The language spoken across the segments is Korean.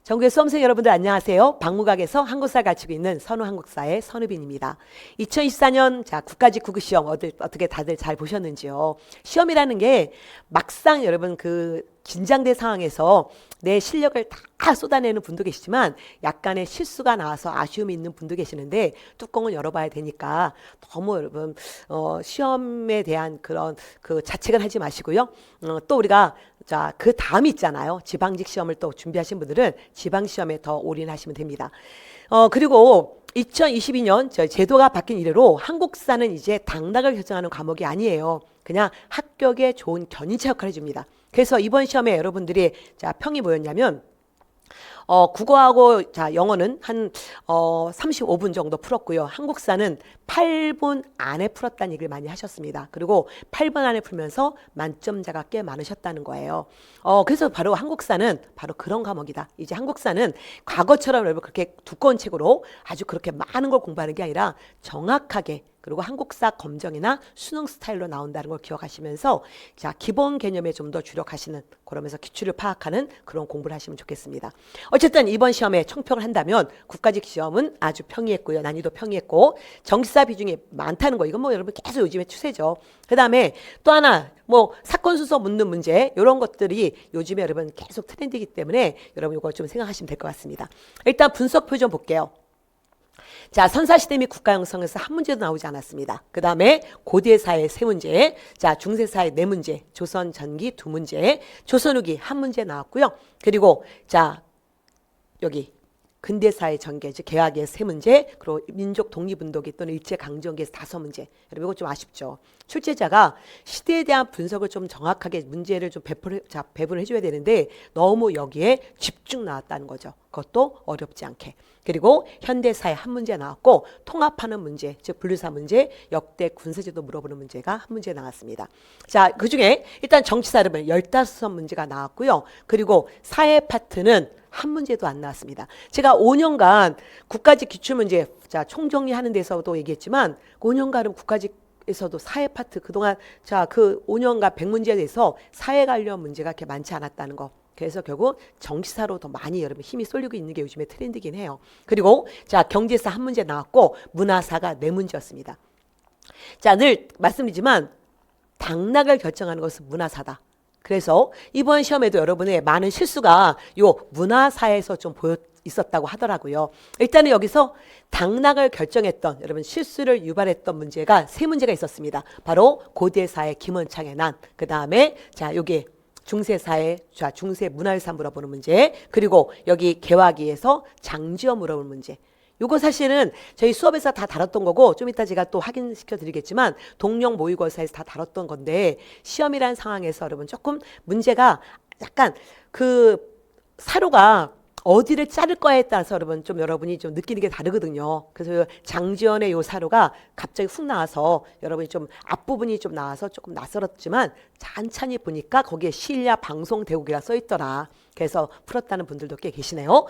전국의 수험생 여러분들 안녕하세요. 박무각에서 한국사를 가르치고 있는 선우한국사의 선우빈입니다. 2024년 국가직 국어시험 어떻게 다들 잘 보셨는지요? 시험이라는 게 막상 여러분 긴장된 상황에서 내 실력을 다 쏟아내는 분도 계시지만 약간의 실수가 나와서 아쉬움이 있는 분도 계시는데 뚜껑은 열어봐야 되니까 너무 여러분 시험에 대한 그런 자책은 하지 마시고요. 또 우리가 그 다음이 있잖아요. 지방직 시험을 또 준비하신 분들은 지방 시험에 더 올인하시면 됩니다. 그리고 2022년 제도가 바뀐 이래로 한국사는 이제 당락을 결정하는 과목이 아니에요. 그냥 합격에 좋은 견인차 역할을 해줍니다. 그래서 이번 시험에 여러분들이 평이 뭐였냐면 국어하고 영어는 한 35분 정도 풀었고요. 한국사는 8분 안에 풀었다는 얘기를 많이 하셨습니다. 그리고 8분 안에 풀면서 만점자가 꽤 많으셨다는 거예요. 그래서 바로 한국사는 바로 그런 과목이다. 이제 한국사는 과거처럼 여러분 그렇게 두꺼운 책으로 아주 그렇게 많은 걸 공부하는 게 아니라 정확하게 그리고 한국사 검정이나 수능 스타일로 나온다는 걸 기억하시면서 기본 개념에 좀 더 주력하시는 그러면서 기출을 파악하는 그런 공부를 하시면 좋겠습니다. 어쨌든 이번 시험에 총평을 한다면 국가직 시험은 아주 평이했고요. 난이도 평이했고 정치사 비중이 많다는 거 이건 뭐 여러분 계속 요즘에 추세죠. 그 다음에 또 하나 사건 순서 묻는 문제 이런 것들이 요즘에 여러분 계속 트렌드이기 때문에 여러분 이거 좀 생각하시면 될 것 같습니다. 일단 분석표 좀 볼게요. 선사시대 및 국가형성에서 한 문제도 나오지 않았습니다. 그 다음에 고대사의 세 문제, 중세사의 네 문제, 조선 전기 두 문제, 조선 후기 한 문제 나왔고요. 그리고 여기 근대사의 전개, 즉 개화기의 세 문제, 그리고 민족 독립운동기 또는 일제강점기에서 다섯 문제. 여러분 이거 좀 아쉽죠. 출제자가 시대에 대한 분석을 좀 정확하게 문제를 좀 배분을 해줘야 되는데 너무 여기에 집중 나왔다는 거죠. 그것도 어렵지 않게. 그리고 현대사의 한 문제 나왔고 통합하는 문제, 즉 분류사 문제, 역대 군사제도 물어보는 문제가 한 문제 나왔습니다. 그중에 일단 정치사 여러분 15문제가 나왔고요. 그리고 사회 파트는 한 문제도 안 나왔습니다. 제가 5년간 국가직 기출문제 총정리하는 데서도 얘기했지만 5년간은 국가직에서도 사회 파트 그동안 그 5년간 100문제에 대해서 사회 관련 문제가 그렇게 많지 않았다는 거. 그래서 결국 정치사로 더 많이 여러분 힘이 쏠리고 있는 게 요즘에 트렌드긴 해요. 그리고 경제사 한 문제 나왔고 문화사가 네 문제였습니다. 늘 말씀드리지만 당락을 결정하는 것은 문화사다. 그래서 이번 시험에도 여러분의 많은 실수가 요 문화사에서 좀 있었다고 하더라고요. 일단은 여기서 당락을 결정했던 여러분 실수를 유발했던 문제가 세 문제가 있었습니다. 바로 고대사의 김원창의 난, 그 다음에 요게 중세사의 중세 문화유산 물어보는 문제, 그리고 여기 개화기에서 장지어 물어보는 문제. 요거 사실은 저희 수업에서 다 다뤘던 거고 좀 이따 제가 또 확인시켜 드리겠지만 동령 모의고사에서 다 다뤘던 건데 시험이라는 상황에서 여러분 조금 문제가 약간 사료가 어디를 자를 거에 따라서 여러분이 좀 느끼는 게 다르거든요. 그래서 장지연의 요 사료가 갑자기 훅 나와서 여러분이 좀 앞부분이 좀 나와서 조금 낯설었지만 찬찬히 보니까 거기에 시일야 방송 대국이라 써 있더라. 그래서 풀었다는 분들도 꽤 계시네요.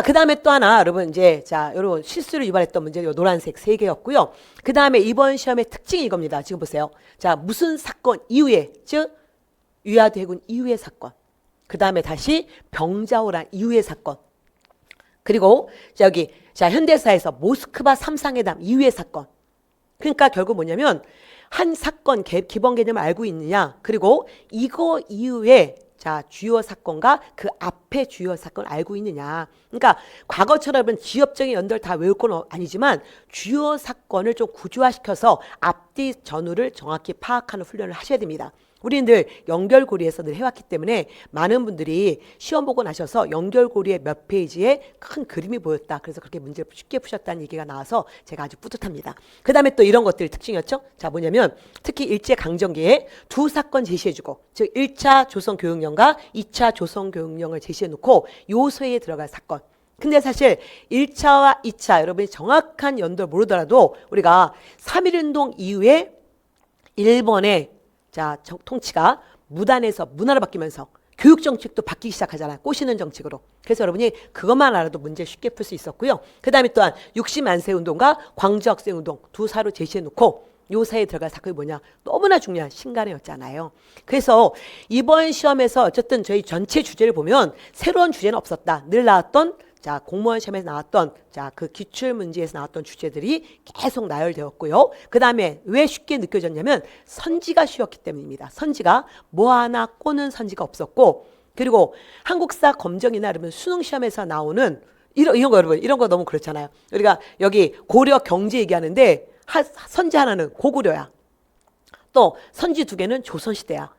그 다음에 또 하나 여러분 여러분 실수를 유발했던 문제 요 노란색 3개였고요. 그 다음에 이번 시험의 특징이 이겁니다. 지금 보세요. 무슨 사건 이후에, 즉 위화도 해군 이후의 사건. 그 다음에 다시 병자호란 이후의 사건. 그리고 여기 현대사에서 모스크바 3상회담 이후의 사건. 그러니까 결국 뭐냐면 한 사건 기본 개념을 알고 있느냐. 그리고 이거 이후에 주요 사건과 그 앞에 주요 사건을 알고 있느냐. 그러니까 과거처럼 지엽적인 연도를 다 외울 건 아니지만 주요 사건을 좀 구조화시켜서 앞뒤 전후를 정확히 파악하는 훈련을 하셔야 됩니다. 우리는 늘 연결고리에서 늘 해왔기 때문에 많은 분들이 시험 보고 나셔서 연결고리의 몇 페이지에 큰 그림이 보였다. 그래서 그렇게 문제를 쉽게 푸셨다는 얘기가 나와서 제가 아주 뿌듯합니다. 그 다음에 또 이런 것들이 특징이었죠. 뭐냐면 특히 일제강점기에 두 사건 제시해주고, 즉 1차 조선교육령과 2차 조선교육령을 제시해놓고 요소에 들어갈 사건. 근데 사실 1차와 2차 여러분이 정확한 연도를 모르더라도 우리가 3.1운동 이후에 일본의 통치가 무단에서 문화로 바뀌면서 교육 정책도 바뀌기 시작하잖아요. 꼬시는 정책으로. 그래서 여러분이 그것만 알아도 문제 쉽게 풀 수 있었고요. 그 다음에 또한 60만세 운동과 광주학생 운동 두 사로 제시해 놓고 요 사이에 들어갈 사건이 뭐냐? 너무나 중요한 신간회였잖아요. 그래서 이번 시험에서 어쨌든 저희 전체 주제를 보면 새로운 주제는 없었다. 늘 나왔던 자, 공무원 시험에서 나왔던 자, 그 기출 문제에서 나왔던 주제들이 계속 나열되었고요. 그 다음에 왜 쉽게 느껴졌냐면 선지가 쉬웠기 때문입니다. 선지가 뭐 하나 꼬는 선지가 없었고, 그리고 한국사 검정이나 여러분 수능 시험에서 나오는 이런 거 여러분, 이런 거 너무 그렇잖아요. 우리가 여기 고려 경제 얘기하는데 선지 하나는 고구려야. 또 선지 두 개는 조선시대야.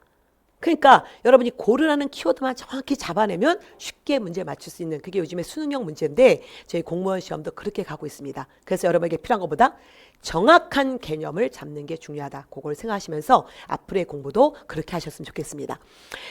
그러니까 여러분이 고르라는 키워드만 정확히 잡아내면 쉽게 문제 맞출 수 있는 그게 요즘에 수능형 문제인데 저희 공무원 시험도 그렇게 가고 있습니다. 그래서 여러분에게 필요한 것보다 정확한 개념을 잡는 게 중요하다. 그걸 생각하시면서 앞으로의 공부도 그렇게 하셨으면 좋겠습니다.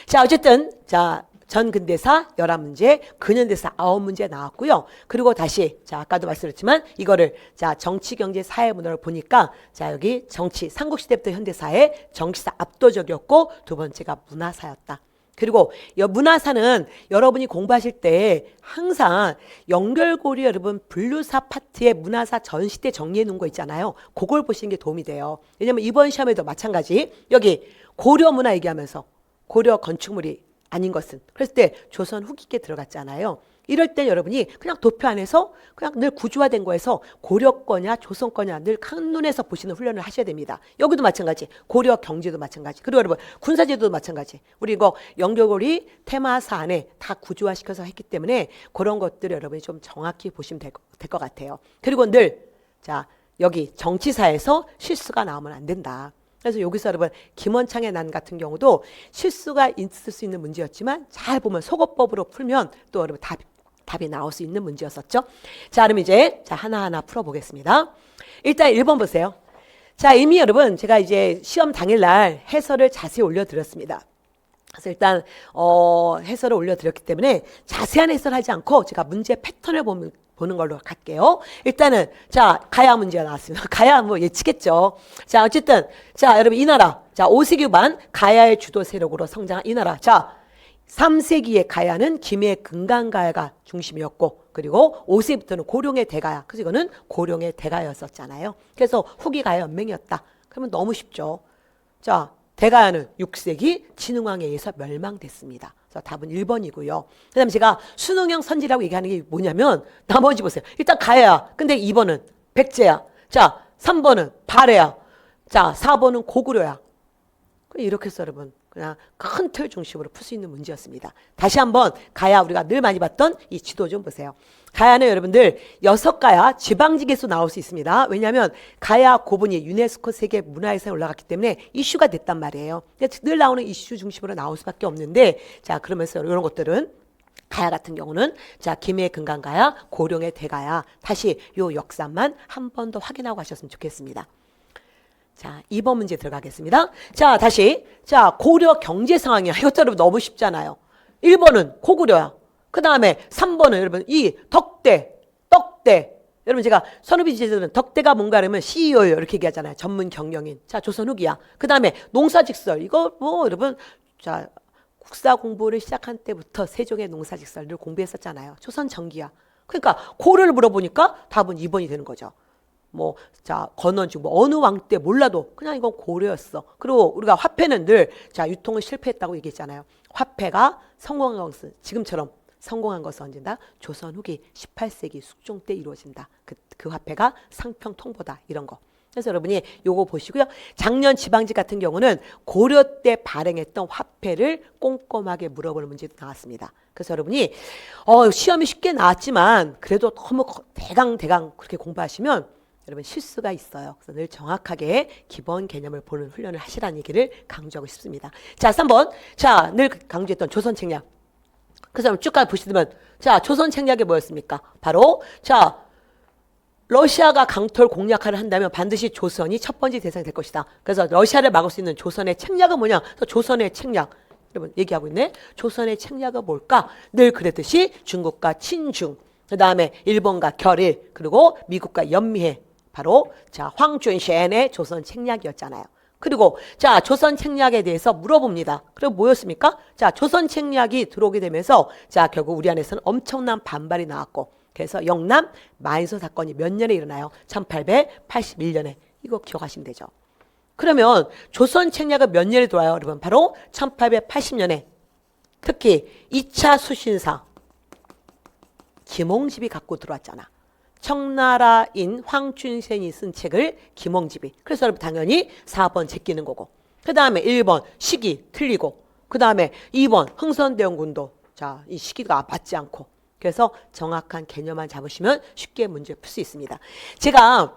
자, 어쨌든 자, 전근대사 11문제, 근현대사 9문제 나왔고요. 그리고 다시 자, 아까도 말씀드렸지만 이거를 자, 정치, 경제, 사회, 문화를 보니까 자, 여기 정치, 삼국시대부터 현대사에 정치사 압도적이었고 두 번째가 문화사였다. 그리고 문화사는 여러분이 공부하실 때 항상 연결고리 여러분 분류사 파트에 문화사 전시대 정리해 놓은 거 있잖아요. 그걸 보시는 게 도움이 돼요. 왜냐면 이번 시험에도 마찬가지 여기 고려 문화 얘기하면서 고려 건축물이 아닌 것은 그랬을 때 조선 후기께 들어갔잖아요. 이럴 때 여러분이 그냥 도표 안에서 그냥 늘 구조화된 거에서 고려 거냐 조선 거냐 늘 한눈에서 보시는 훈련을 하셔야 됩니다. 여기도 마찬가지, 고려 경제도 마찬가지, 그리고 여러분 군사제도도 마찬가지. 우리 이거 연결고리 테마사 안에 다 구조화시켜서 했기 때문에 그런 것들을 여러분이 좀 정확히 보시면 될 것 같아요. 그리고 늘 자, 여기 정치사에서 실수가 나오면 안 된다. 그래서 여기서 여러분 김원창의 난 같은 경우도 실수가 있을 수 있는 문제였지만 잘 보면 속어법으로 풀면 또 여러분 답이 나올 수 있는 문제였었죠. 자, 그럼 이제 자, 하나하나 풀어보겠습니다. 일단 1번 보세요. 자, 이미 여러분 제가 이제 시험 당일날 해설을 자세히 올려드렸습니다. 그래서 일단 해설을 올려드렸기 때문에 자세한 해설하지 않고 제가 문제 패턴을 보는 걸로 갈게요. 일단은 자, 가야 문제가 나왔습니다. 가야 뭐 예측했죠. 자, 어쨌든 자, 여러분 이 나라 자, 5세기 반 가야의 주도 세력으로 성장한 이 나라. 자, 3세기의 가야는 김해 금강가야가 중심이었고 그리고 5세기부터는 고령의 대가야. 그래서 이거는 고령의 대가였었잖아요. 그래서 후기 가야 연맹이었다. 그러면 너무 쉽죠. 자, 대가야는 6세기 진흥왕에 의해서 멸망됐습니다. 그래서 답은 1번이고요. 그 다음에 제가 수능형 선지라고 얘기하는 게 뭐냐면 나머지 보세요. 일단 가야야. 근데 2번은 백제야. 자, 3번은 발해야. 자, 4번은 고구려야. 이렇게 해서 여러분 그냥 큰 틀 중심으로 풀 수 있는 문제였습니다. 다시 한번 가야 우리가 늘 많이 봤던 이 지도 좀 보세요. 가야는 여러분들 6가야 지방직에서 나올 수 있습니다. 왜냐하면 가야 고분이 유네스코 세계 문화유산에 올라갔기 때문에 이슈가 됐단 말이에요. 늘 나오는 이슈 중심으로 나올 수밖에 없는데 자, 그러면서 이런 것들은 가야 같은 경우는 자, 김해 금강가야, 고령의 대가야. 다시 요 역사만 한 번 더 확인하고 가셨으면 좋겠습니다. 자, 2번 문제 들어가겠습니다. 자, 다시. 자, 고려 경제 상황이야. 이것도 여러분 너무 쉽잖아요. 1번은 고구려야. 그 다음에 3번은 여러분 이 떡대. 여러분 제가 선후비 지제들은 덕대가 뭔가 하면 CEO예요. 이렇게 얘기하잖아요. 전문 경영인. 자, 조선 후기야. 그 다음에 농사직설. 이거 뭐 여러분 자, 국사 공부를 시작한 때부터 세종의 농사직설을 공부했었잖아요. 조선 전기야. 그러니까 고려를 물어보니까 답은 2번이 되는 거죠. 뭐, 자, 건원주, 뭐, 어느 왕 때 몰라도 그냥 이건 고려였어. 그리고 우리가 화폐는 늘, 자, 유통을 실패했다고 얘기했잖아요. 화폐가 성공한 것은, 지금처럼 성공한 것은 언젠다? 조선 후기 18세기 숙종 때 이루어진다. 그 화폐가 상평 통보다. 이런 거. 그래서 여러분이 요거 보시고요. 작년 지방직 같은 경우는 고려 때 발행했던 화폐를 꼼꼼하게 물어보는 문제도 나왔습니다. 그래서 여러분이 시험이 쉽게 나왔지만 그래도 너무 대강 그렇게 공부하시면 여러분 실수가 있어요. 그래서 늘 정확하게 기본 개념을 보는 훈련을 하시라는 얘기를 강조하고 싶습니다. 자, 3번. 자, 늘 강조했던 조선 책략. 그래서 쭉 보시면 자, 조선 책략이 뭐였습니까? 바로 자, 러시아가 강토를 공략하려 한다면 반드시 조선이 첫 번째 대상이 될 것이다. 그래서 러시아를 막을 수 있는 조선의 책략은 뭐냐? 그래서 조선의 책략. 여러분 얘기하고 있네. 조선의 책략은 뭘까? 늘 그랬듯이 중국과 친중, 그 다음에 일본과 결일, 그리고 미국과 연미해. 바로 자, 황준센의 조선 책략이었잖아요. 그리고 자, 조선 책략에 대해서 물어봅니다. 그리고 뭐였습니까? 자, 조선 책략이 들어오게 되면서 자, 결국 우리 안에서는 엄청난 반발이 나왔고 그래서 영남 만소 사건이 몇 년에 일어나요? 1881년에. 이거 기억하시면 되죠. 그러면 조선 책략은 몇 년에 들어와요, 여러분? 바로 1880년에 특히 2차 수신사 김홍집이 갖고 들어왔잖아. 청나라인 황춘생이 쓴 책을 김홍집이. 그래서 여러분 당연히 4번 제끼는 거고. 그 다음에 1번 시기 틀리고. 그 다음에 2번 흥선대원군도 자, 이 시기가 맞지 않고. 그래서 정확한 개념만 잡으시면 쉽게 문제 풀 수 있습니다. 제가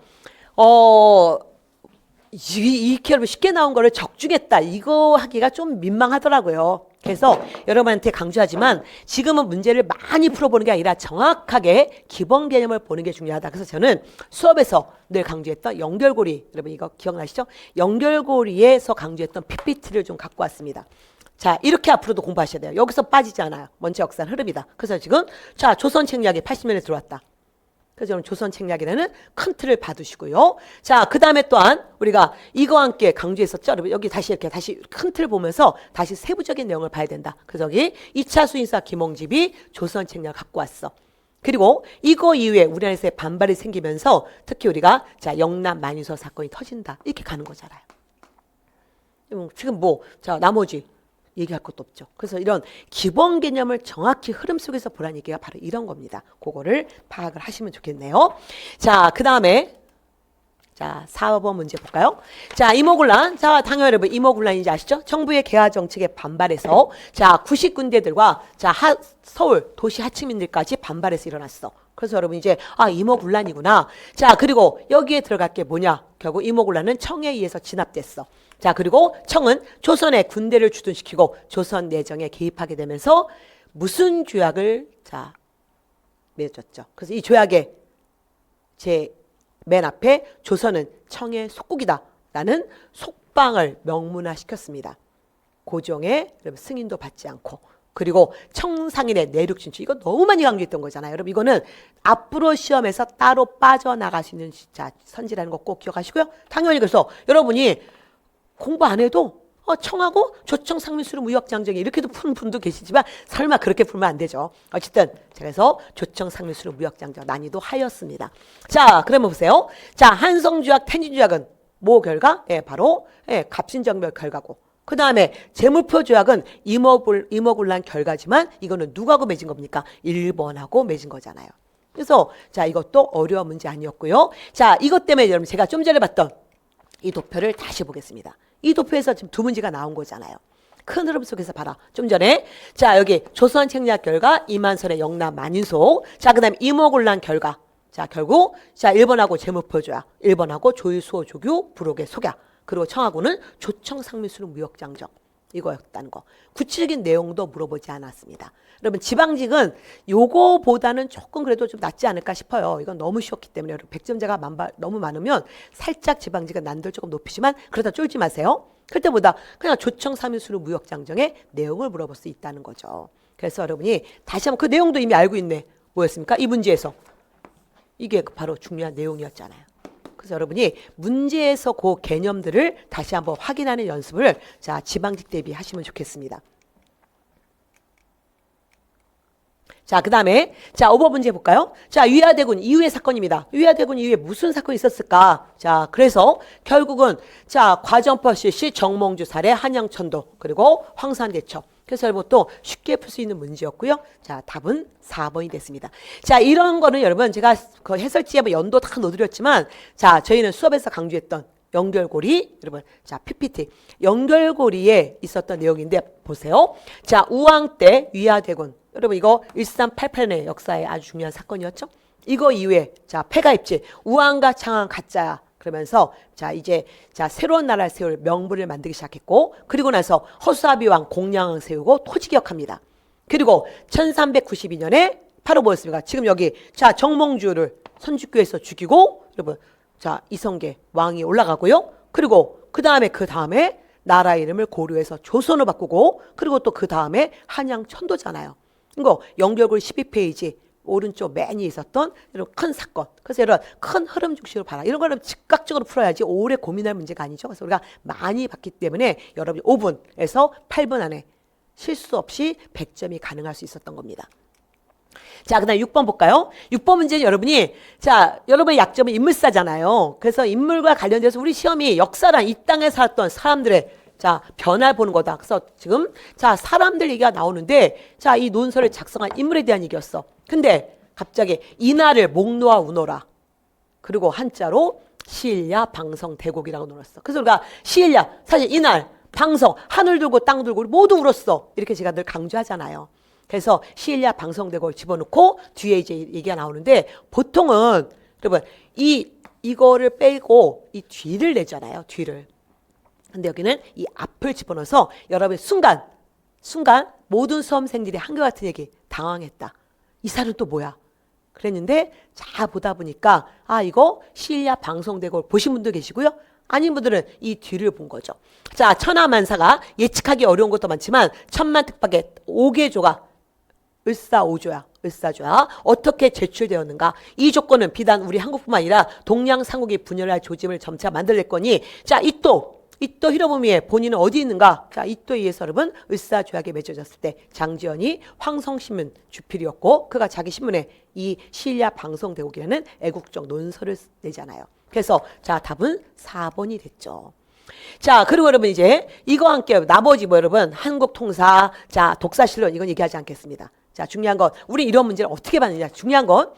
이렇게 여러분 쉽게 나온 거를 적중했다. 이거 하기가 좀 민망하더라고요. 그래서 여러분한테 강조하지만 지금은 문제를 많이 풀어보는 게 아니라 정확하게 기본 개념을 보는 게 중요하다. 그래서 저는 수업에서 늘 강조했던 연결고리, 여러분 이거 기억나시죠? 연결고리에서 강조했던 PPT를 좀 갖고 왔습니다. 자, 이렇게 앞으로도 공부하셔야 돼요. 여기서 빠지지 않아요. 먼저 역사는 흐름이다. 그래서 지금 자, 조선 책략이 80년에 들어왔다. 그래서 저는 조선 책략이라는 큰 틀을 봐두시고요. 자, 그 다음에 또한 우리가 이거와 함께 강조했었죠. 여기 다시 이렇게 다시 큰 틀 보면서 다시 세부적인 내용을 봐야 된다. 그래서 여기 2차 수인사 김홍집이 조선 책략 갖고 왔어. 그리고 이거 이후에 우리나라에서의 반발이 생기면서 특히 우리가 자, 영남 만유서 사건이 터진다. 이렇게 가는 거잖아요. 지금 뭐, 자, 나머지 얘기할 것도 없죠. 그래서 이런 기본 개념을 정확히 흐름 속에서 보라는 얘기가 바로 이런 겁니다. 그거를 파악을 하시면 좋겠네요. 자, 그 다음에 자, 4번 문제 볼까요? 자, 이모군란. 자, 당연히 여러분 이모군란인지 아시죠? 정부의 개화 정책에 반발해서 자, 구식군대들과 자, 서울 도시 하층민들까지 반발해서 일어났어. 그래서 여러분 이제 이모군란이구나. 자, 그리고 여기에 들어갈 게 뭐냐? 결국 이모군란은 청에 의해서 진압됐어. 자, 그리고 청은 조선의 군대를 주둔시키고 조선 내정에 개입하게 되면서 무슨 조약을 자 맺었죠. 그래서 이 조약의 제 맨 앞에 조선은 청의 속국이다라는 속방을 명문화시켰습니다. 고종의 승인도 받지 않고 그리고 청상인의 내륙 진출 이거 너무 많이 강조했던 거잖아요. 여러분 이거는 앞으로 시험에서 따로 빠져나갈 수 있는 자, 선지라는 거 꼭 기억하시고요. 당연히 그래서 여러분이 공부 안 해도 청하고 조청 상민수로 무역장정이 이렇게도 푸는 분도 계시지만 설마 그렇게 풀면 안 되죠. 어쨌든 그래서 조청 상민수로 무역장정 난이도 하였습니다. 자, 그러면 보세요. 자, 한성조약, 텐진조약은 뭐 결과? 바로 갑신정별 결과고. 그 다음에 제물표 조약은 이모군란 결과지만 이거는 누구하고 맺은 겁니까? 일본하고 맺은 거잖아요. 그래서 자, 이것도 어려운 문제 아니었고요. 자, 이것 때문에 여러분 제가 좀 전에 봤던 이 도표를 다시 보겠습니다. 이 도표에서 지금 두 문제가 나온 거잖아요. 큰 흐름 속에서 봐라. 좀 전에 자, 여기 조선 책략 결과 이만선의 영남 만인소. 자, 그다음에 이모군란 결과. 자, 결국 자, 일본하고 제물표 조약, 일본하고 조일수호 조교 부록의 속약. 그리고 청하고는 조청 상민수로 무역장정. 이거였다는 거. 구체적인 내용도 물어보지 않았습니다. 여러분 지방직은 요거보다는 조금 그래도 좀 낫지 않을까 싶어요. 이건 너무 쉬웠기 때문에 여러분 100점자가 너무 많으면 살짝 지방직은 난도를 조금 높이지만 그러다 쫄지 마세요. 그때보다 그냥 조청 상민수로 무역장정의 내용을 물어볼 수 있다는 거죠. 그래서 여러분이 다시 한번 그 내용도 이미 알고 있네. 뭐였습니까? 이 문제에서. 이게 바로 중요한 내용이었잖아요. 그래서 여러분이 문제에서 그 개념들을 다시 한번 확인하는 연습을 자, 지방직 대비 하시면 좋겠습니다. 자, 그 다음에 자, 5번 문제 볼까요? 자, 위화대군 이후의 사건입니다. 위화대군 이후에 무슨 사건이 있었을까? 자, 그래서 결국은 자, 과정법 실시, 정몽주 살해, 한양천도, 그리고 황산대첩. 그래서 여러분 또 쉽게 풀 수 있는 문제였고요. 자, 답은 4번이 됐습니다. 자, 이런 거는 여러분 제가 그 해설지에 연도 다 넣어드렸지만 자, 저희는 수업에서 강조했던 연결고리, 여러분 자, PPT 연결고리에 있었던 내용인데 보세요. 자, 우왕 때 위화대군 여러분 이거 1388년의 역사에 아주 중요한 사건이었죠. 이거 이후에 자, 폐가입지 우왕과 창왕 가짜야. 그러면서 자, 이제 자, 새로운 나라를 세울 명분을 만들기 시작했고 그리고 나서 허수아비왕 공량을 세우고 토지개혁합니다. 그리고 1392년에 바로 뭐였습니까? 지금 여기 자, 정몽주를 선주교에서 죽이고 여러분 자, 이성계 왕이 올라가고요. 그리고 그 다음에 나라 이름을 고려해서 조선으로 바꾸고 그리고 또 그 다음에 한양 천도잖아요. 이거 연결고리 12페이지 오른쪽 맨이 있었던 이런 큰 사건. 그래서 이런 큰 흐름 중심으로 봐라. 이런 거는 즉각적으로 풀어야지 오래 고민할 문제가 아니죠. 그래서 우리가 많이 봤기 때문에 여러분이 5분에서 8분 안에 실수 없이 100점이 가능할 수 있었던 겁니다. 자, 그 다음 6번 볼까요? 6번 문제는 여러분이, 자, 여러분의 약점은 인물사잖아요. 그래서 인물과 관련돼서 우리 시험이 역사란 이 땅에 살았던 사람들의 자, 변화를 보는 거다. 그래서 지금, 자, 사람들 얘기가 나오는데, 자, 이 논설을 작성한 인물에 대한 얘기였어. 근데 갑자기 이날을 목 놓아 우노라. 그리고 한자로 시일야 방성 대곡이라고 놀았어. 그래서 우리가 시일야, 사실 이날, 방성, 하늘 들고 땅 들고 모두 울었어. 이렇게 제가 늘 강조하잖아요. 그래서 시일야 방성대곡을 집어넣고 뒤에 이제 얘기가 나오는데 보통은 여러분 이거를 빼고 이 뒤를 내잖아요. 뒤를. 근데 여기는 이 앞을 집어넣어서 여러분 순간 모든 수험생들이 한결 같은 얘기 당황했다. 이 살은 또 뭐야? 그랬는데 자 보다 보니까 아 이거 시일야 방성대곡을 보신 분도 계시고요. 아닌 분들은 이 뒤를 본 거죠. 자 천하만사가 예측하기 어려운 것도 많지만 천만특박의 5개조가 을사오조야. 어떻게 제출되었는가? 이 조건은 비단 우리 한국뿐만 아니라 동양 삼국이 분열할 조짐을 점차 만들어낼 거니 자 이또 히로부미의 본인은 어디 있는가? 자 이또에 의해서 여러분 을사조약에 맺어졌을 때 장지연이 황성신문 주필이었고 그가 자기 신문에 이 시일야 방성대곡이라는 애국적 논설을 내잖아요. 그래서 자 답은 4번이 됐죠. 자 그리고 여러분 이제 이거와 함께 나머지 뭐 여러분 한국통사 자 독사실론 이건 얘기하지 않겠습니다. 자 중요한 건 우리 이런 문제를 어떻게 받느냐 중요한 건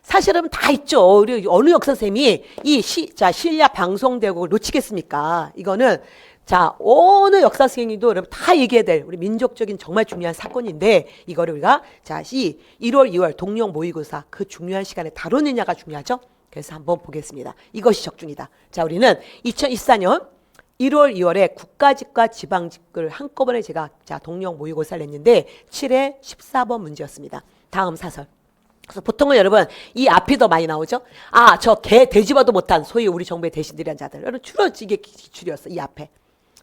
사실 여러분 다 있죠. 우리 어느 역사 선생님이 시일야 방송대곡을 놓치겠습니까? 이거는 자 어느 역사 선생님도 여러분 다 얘기해야 될 우리 민족적인 정말 중요한 사건인데 이거를 우리가 자 1월 2월 동령 모의고사 그 중요한 시간에 다루느냐가 중요하죠. 그래서 한번 보겠습니다. 이것이 적중이다. 자 우리는 2024년 1월, 2월에 국가직과 지방직을 한꺼번에 제가 자 동령 모의고사를 냈는데 7회 14번 문제였습니다. 다음 사설. 그래서 보통은 여러분 이 앞이 더 많이 나오죠. 아, 저 개 돼지봐도 못한 소위 우리 정부의 대신들이란 자들. 여러분 주로 이게 기출이었어. 이 앞에.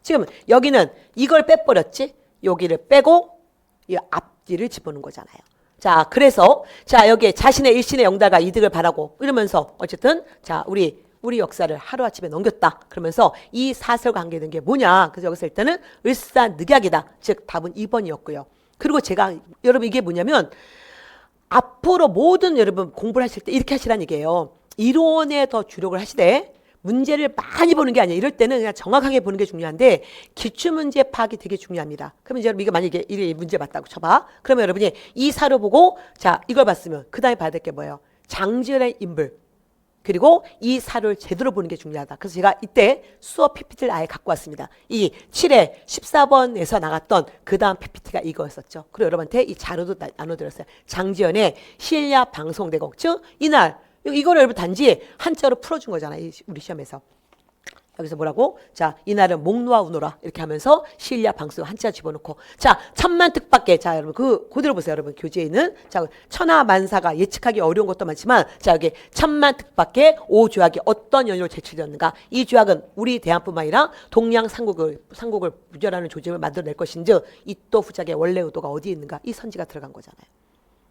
지금 여기는 이걸 빼버렸지. 여기를 빼고 이 앞뒤를 집어넣은 거잖아요. 자 그래서 자 여기에 자신의 일신의 영달과 이득을 바라고 이러면서 어쨌든 자 우리 역사를 하루아침에 넘겼다. 그러면서 이 사설과 관계된 게 뭐냐. 그래서 여기서 일단은 을사늑약이다. 즉 답은 2번이었고요. 그리고 제가 여러분 이게 뭐냐면 앞으로 모든 여러분 공부를 하실 때 이렇게 하시라는 얘기예요. 이론에 더 주력을 하시되 문제를 많이 보는 게 아니에요. 이럴 때는 그냥 정확하게 보는 게 중요한데 기출문제 파악이 되게 중요합니다. 그러면 이제 여러분 이거 만약에 이 문제 맞다고 쳐봐. 그러면 여러분이 이 사료 보고 자 이걸 봤으면 그 다음에 봐야 될 게 뭐예요. 장지연의 인물 그리고 이 사료를 제대로 보는 게 중요하다. 그래서 제가 이때 수업 PPT를 아예 갖고 왔습니다. 이 7회 14번에서 나갔던 그 다음 PPT가 이거였었죠. 그리고 여러분한테 이 자료도 나눠드렸어요. 장지연의 시일야 방송대곡 즉 이날 이거를 여러분 단지 한자로 풀어준 거잖아요. 우리 시험에서. 여기서 뭐라고? 자, 이날은 목 놓아 우노라. 이렇게 하면서 시일야 방송 한자 집어넣고. 자, 천만특박계. 자, 여러분, 그대로 보세요. 여러분, 교재에 있는. 자, 천하만사가 예측하기 어려운 것도 많지만, 자, 여기 천만특박계 5조약이 어떤 연유로 제출되었는가. 이 조약은 우리 대한뿐만 아니라 동양 삼국을 무절하는 조짐을 만들어낼 것인지, 이 또 후작의 원래 의도가 어디에 있는가. 이 선지가 들어간 거잖아요.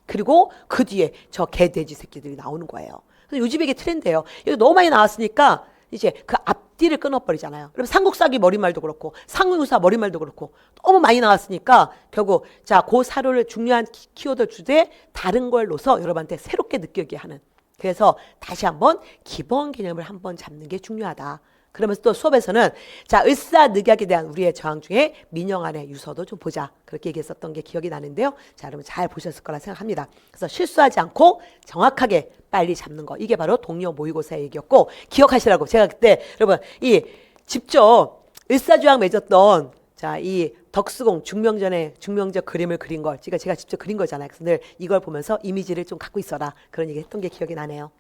그리고 그 뒤에 저 개돼지 새끼들이 나오는 거예요. 그래서 요즘에 이게 트렌드예요. 여기 너무 많이 나왔으니까, 이제 그 앞뒤를 끊어버리잖아요. 그럼 삼국사기 머리말도 그렇고 상무유사 머리말도 그렇고 너무 많이 나왔으니까 결국 자, 그 사료를 중요한 키워드 주되 다른 걸 넣어서 여러분한테 새롭게 느끼게 하는. 그래서 다시 한번 기본 개념을 한번 잡는 게 중요하다. 그러면서 또 수업에서는 자 을사늑약에 대한 우리의 저항 중에 민영안의 유서도 좀 보자. 그렇게 얘기했었던 게 기억이 나는데요. 자 여러분 잘 보셨을 거라 생각합니다. 그래서 실수하지 않고 정확하게 빨리 잡는 거. 이게 바로 동료 모의고사의 얘기였고 기억하시라고 제가 그때 여러분 이 직접 을사조약 맺었던 자 이 덕수공 중명적 그림을 그린 걸 제가 직접 그린 거잖아요. 그래서 늘 이걸 보면서 이미지를 좀 갖고 있어라. 그런 얘기 했던 게 기억이 나네요.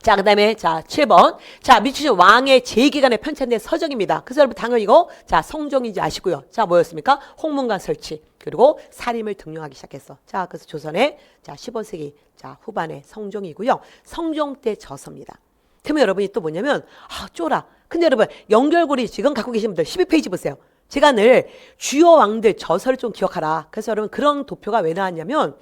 자, 그 다음에, 자, 7번. 자, 미추신 왕의 제2기간에 편찬된 서적입니다. 그래서 여러분, 당연히 이거, 자, 성종인지 아시고요. 자, 뭐였습니까? 홍문관 설치. 그리고 사림을 등용하기 시작했어. 자, 그래서 조선의, 자, 15세기, 자, 후반의 성종이고요. 성종 때 저서입니다. 그러면 여러분이 또 뭐냐면, 아, 쫄아. 근데 여러분, 연결고리 지금 갖고 계신 분들 12페이지 보세요. 제가 늘 주요 왕들 저서를 좀 기억하라. 그래서 여러분, 그런 도표가 왜 나왔냐면,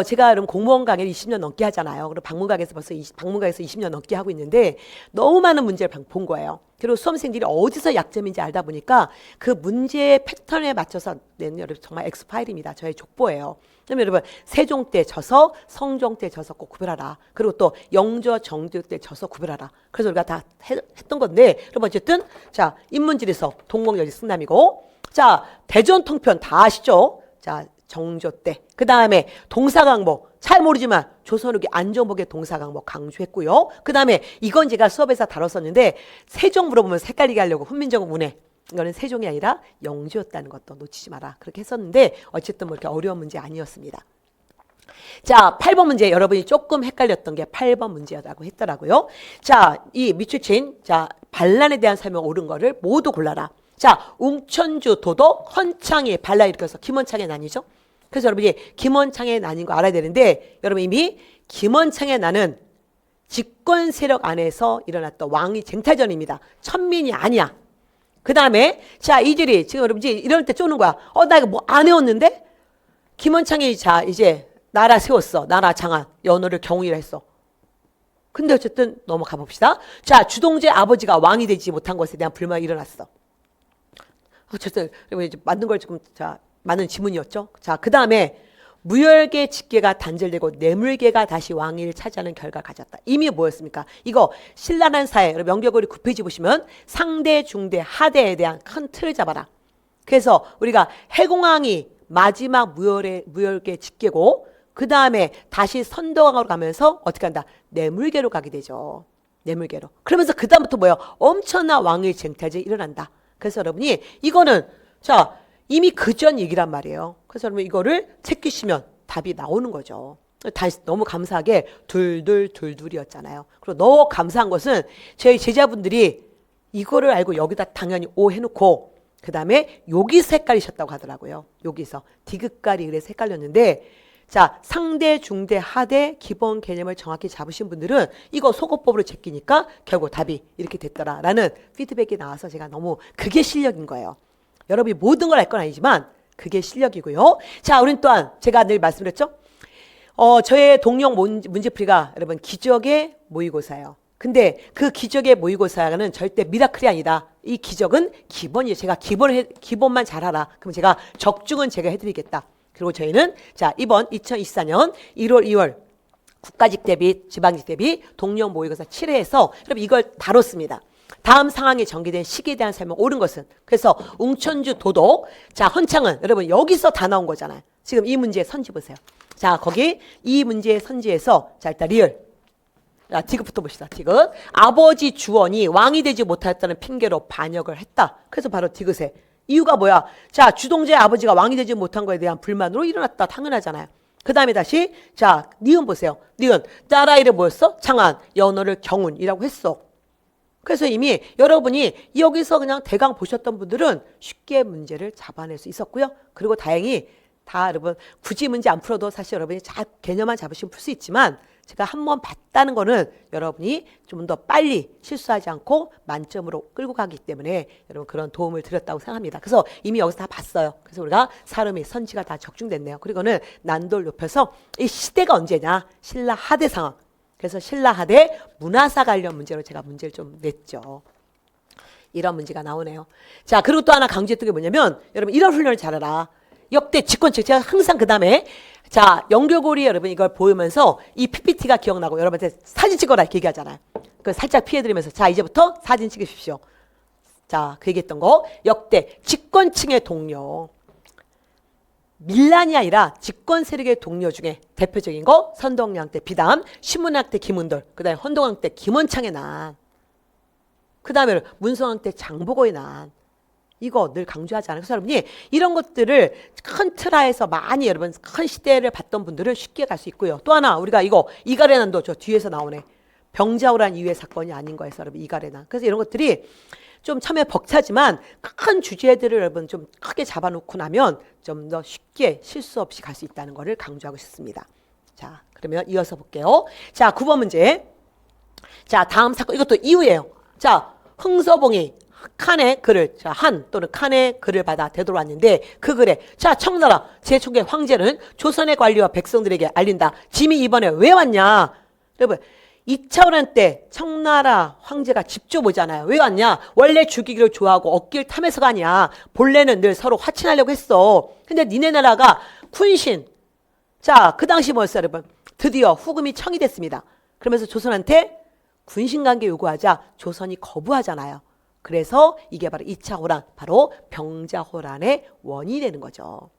제가 그럼 공무원 강의를 20년 넘게 하잖아요. 그리고 방문가에서 20년 넘게 하고 있는데 너무 많은 문제를 본 거예요. 그리고 수험생들이 어디서 약점인지 알다 보니까 그 문제의 패턴에 맞춰서 내는 여러분 정말 엑스파일입니다. 저의 족보예요. 그러면 여러분 세종 때 져서 성종 때 져서 꼭 구별하라. 그리고 또 영조 정조 때 져서 구별하라. 그래서 우리가 다 했던 건데 여러분 어쨌든 자 인문지리서 동국여지 승남이고 자 대전 통편 다 아시죠? 자 정조 때. 그 다음에 동사강목. 잘 모르지만 조선 후기 안정복의 동사강목 강조했고요. 그 다음에 이건 제가 수업에서 다뤘었는데 세종 물어보면 헷갈리게 하려고 훈민정음 운해. 이거는 세종이 아니라 영조였다는 것도 놓치지 마라. 그렇게 했었는데 어쨌든 뭐 이렇게 어려운 문제 아니었습니다. 자, 8번 문제 여러분이 조금 헷갈렸던 게 8번 문제라고 했더라고요. 자, 이 밑줄 친 자, 반란에 대한 설명 옳은 거를 모두 골라라. 자, 웅천주, 도덕, 헌창이 반란 일으켜서 김원창의 난이죠. 그래서 여러분이 김원창의 난인 거 알아야 되는데 여러분 이미 김원창의 난은 집권 세력 안에서 일어났던 왕위 쟁탈전입니다. 천민이 아니야. 그 다음에 자 이들이 지금 여러분이 이럴 때 쪼는 거야. 나 이거 뭐 안 해왔는데? 김원창이 자 이제 나라 세웠어. 나라 장안 연호를 경우이라 했어. 근데 어쨌든 넘어가 봅시다. 자 주동재 아버지가 왕이 되지 못한 것에 대한 불만이 일어났어. 어쨌든 이제 만든 걸 조금 자 많은 지문이었죠. 자, 그 다음에 무열계 직계가 단절되고 뇌물계가 다시 왕위를 차지하는 결과를 가졌다. 이미 뭐였습니까? 이거 신라란 사회, 명격으로 9페이지 보시면 상대, 중대, 하대에 대한 큰 틀을 잡아라. 그래서 우리가 해공왕이 마지막 무열계 직계고 그 다음에 다시 선덕왕으로 가면서 어떻게 한다? 뇌물계로 가게 되죠. 뇌물계로. 그러면서 그 다음부터 뭐예요? 엄청난 왕위 쟁탈전이 일어난다. 그래서 여러분이 이거는 자 이미 그전 얘기란 말이에요. 그래서 여러분 이거를 체크시면 답이 나오는 거죠. 다시 너무 감사하게 둘둘이었잖아요. 그리고 너무 감사한 것은 저희 제자분들이 이거를 알고 여기다 당연히 O 해놓고 그 다음에 여기서 헷갈리셨다고 하더라고요. 여기서 디귿깔이 그래서 헷갈렸는데 자 상대, 중대, 하대 기본 개념을 정확히 잡으신 분들은 이거 소거법으로 제끼니까 결국 답이 이렇게 됐더라라는 피드백이 나와서 제가 너무 그게 실력인 거예요. 여러분이 모든 걸 알 건 아니지만 그게 실력이고요. 자, 우린 또한 제가 늘 말씀드렸죠. 저의 동영 문제풀이가 여러분 기적의 모의고사예요. 근데 그 기적의 모의고사는 절대 미라클이 아니다. 이 기적은 기본이에요. 제가 기본만 잘하라. 그럼 제가 적중은 제가 해드리겠다. 그리고 저희는 자 이번 2024년 1월 2월 국가직 대비 지방직 대비 동영 모의고사 7회에서 여러분 이걸 다뤘습니다. 다음 상황에 전개된 시기에 대한 설명 옳은 것은 그래서 웅천주 도덕 자 헌창은 여러분 여기서 다 나온 거잖아요. 지금 이 문제의 선지 보세요. 자 거기 이 문제의 선지에서 자 일단 리을 자 디귿부터 봅시다. 디귿 아버지 주원이 왕이 되지 못하였다는 핑계로 반역을 했다. 그래서 바로 디귿에 이유가 뭐야? 자 주동재 아버지가 왕이 되지 못한 거에 대한 불만으로 일어났다. 당연하잖아요. 그 다음에 다시 자 니은 보세요. 니은 딸아이를 뭐였어? 창안 연호를 경운이라고 했어. 그래서 이미 여러분이 여기서 그냥 대강 보셨던 분들은 쉽게 문제를 잡아낼 수 있었고요. 그리고 다행히 다 여러분 굳이 문제 안 풀어도 사실 여러분이 개념만 잡으시면 풀 수 있지만 제가 한번 봤다는 거는 여러분이 좀 더 빨리 실수하지 않고 만점으로 끌고 가기 때문에 여러분 그런 도움을 드렸다고 생각합니다. 그래서 이미 여기서 다 봤어요. 그래서 우리가 사름이 선지가 다 적중됐네요. 그리고는 난도를 높여서 이 시대가 언제냐? 신라 하대 상황. 그래서 신라 하대 문화사 관련 문제로 제가 문제를 좀 냈죠. 이런 문제가 나오네요. 자, 그리고 또 하나 강조했던 게 뭐냐면 여러분 이런 훈련을 잘해라. 역대 집권책 제가 항상 그 다음에 자 연결고리 여러분 이걸 보면서 이 PPT가 기억나고 여러분한테 사진 찍어라 이렇게 얘기하잖아요. 그 살짝 피해드리면서 자 이제부터 사진 찍으십시오. 자 그 얘기했던 거 역대 집권층의 동료 밀란이 아니라 집권 세력의 동료 중에 대표적인 거 선동양 때 비담, 신문학 때 김은돌, 그 다음에 헌동왕 때 김원창의 난, 그 다음에 문성왕 때 장보고의 난. 이거 늘 강조하잖아요. 그래서 여러분이 이런 것들을 큰 틀하에서 많이 여러분 큰 시대를 봤던 분들은 쉽게 갈 수 있고요. 또 하나 우리가 이거 이갈의 난도 저 뒤에서 나오네. 병자호란 이후의 사건이 아닌 거에서 여러분 이갈의 난. 그래서 이런 것들이 좀 참에 벅차지만 큰 주제들을 여러분 좀 크게 잡아놓고 나면 좀 더 쉽게 실수 없이 갈 수 있다는 것을 강조하고 싶습니다. 자, 그러면 이어서 볼게요. 자, 9번 문제. 자, 다음 사건 이것도 이유예요. 자, 흥서봉이 칸의 글을, 자, 한 또는 칸의 글을 받아 되돌아왔는데 그 글에, 자, 청나라 제7개 황제는 조선의 관리와 백성들에게 알린다. 짐이 이번에 왜 왔냐? 여러분, 2차 호란 때 청나라 황제가 직접 오잖아요. 왜 왔냐? 원래 죽이기를 좋아하고 억기를 탐해서가 아니야. 본래는 늘 서로 화친하려고 했어. 근데 니네 나라가 군신. 자, 그 당시 뭐였어요, 여러분? 드디어 후금이 청이 됐습니다. 그러면서 조선한테 군신관계 요구하자 조선이 거부하잖아요. 그래서 이게 바로 2차 호란, 바로 병자호란의 원인이 되는 거죠.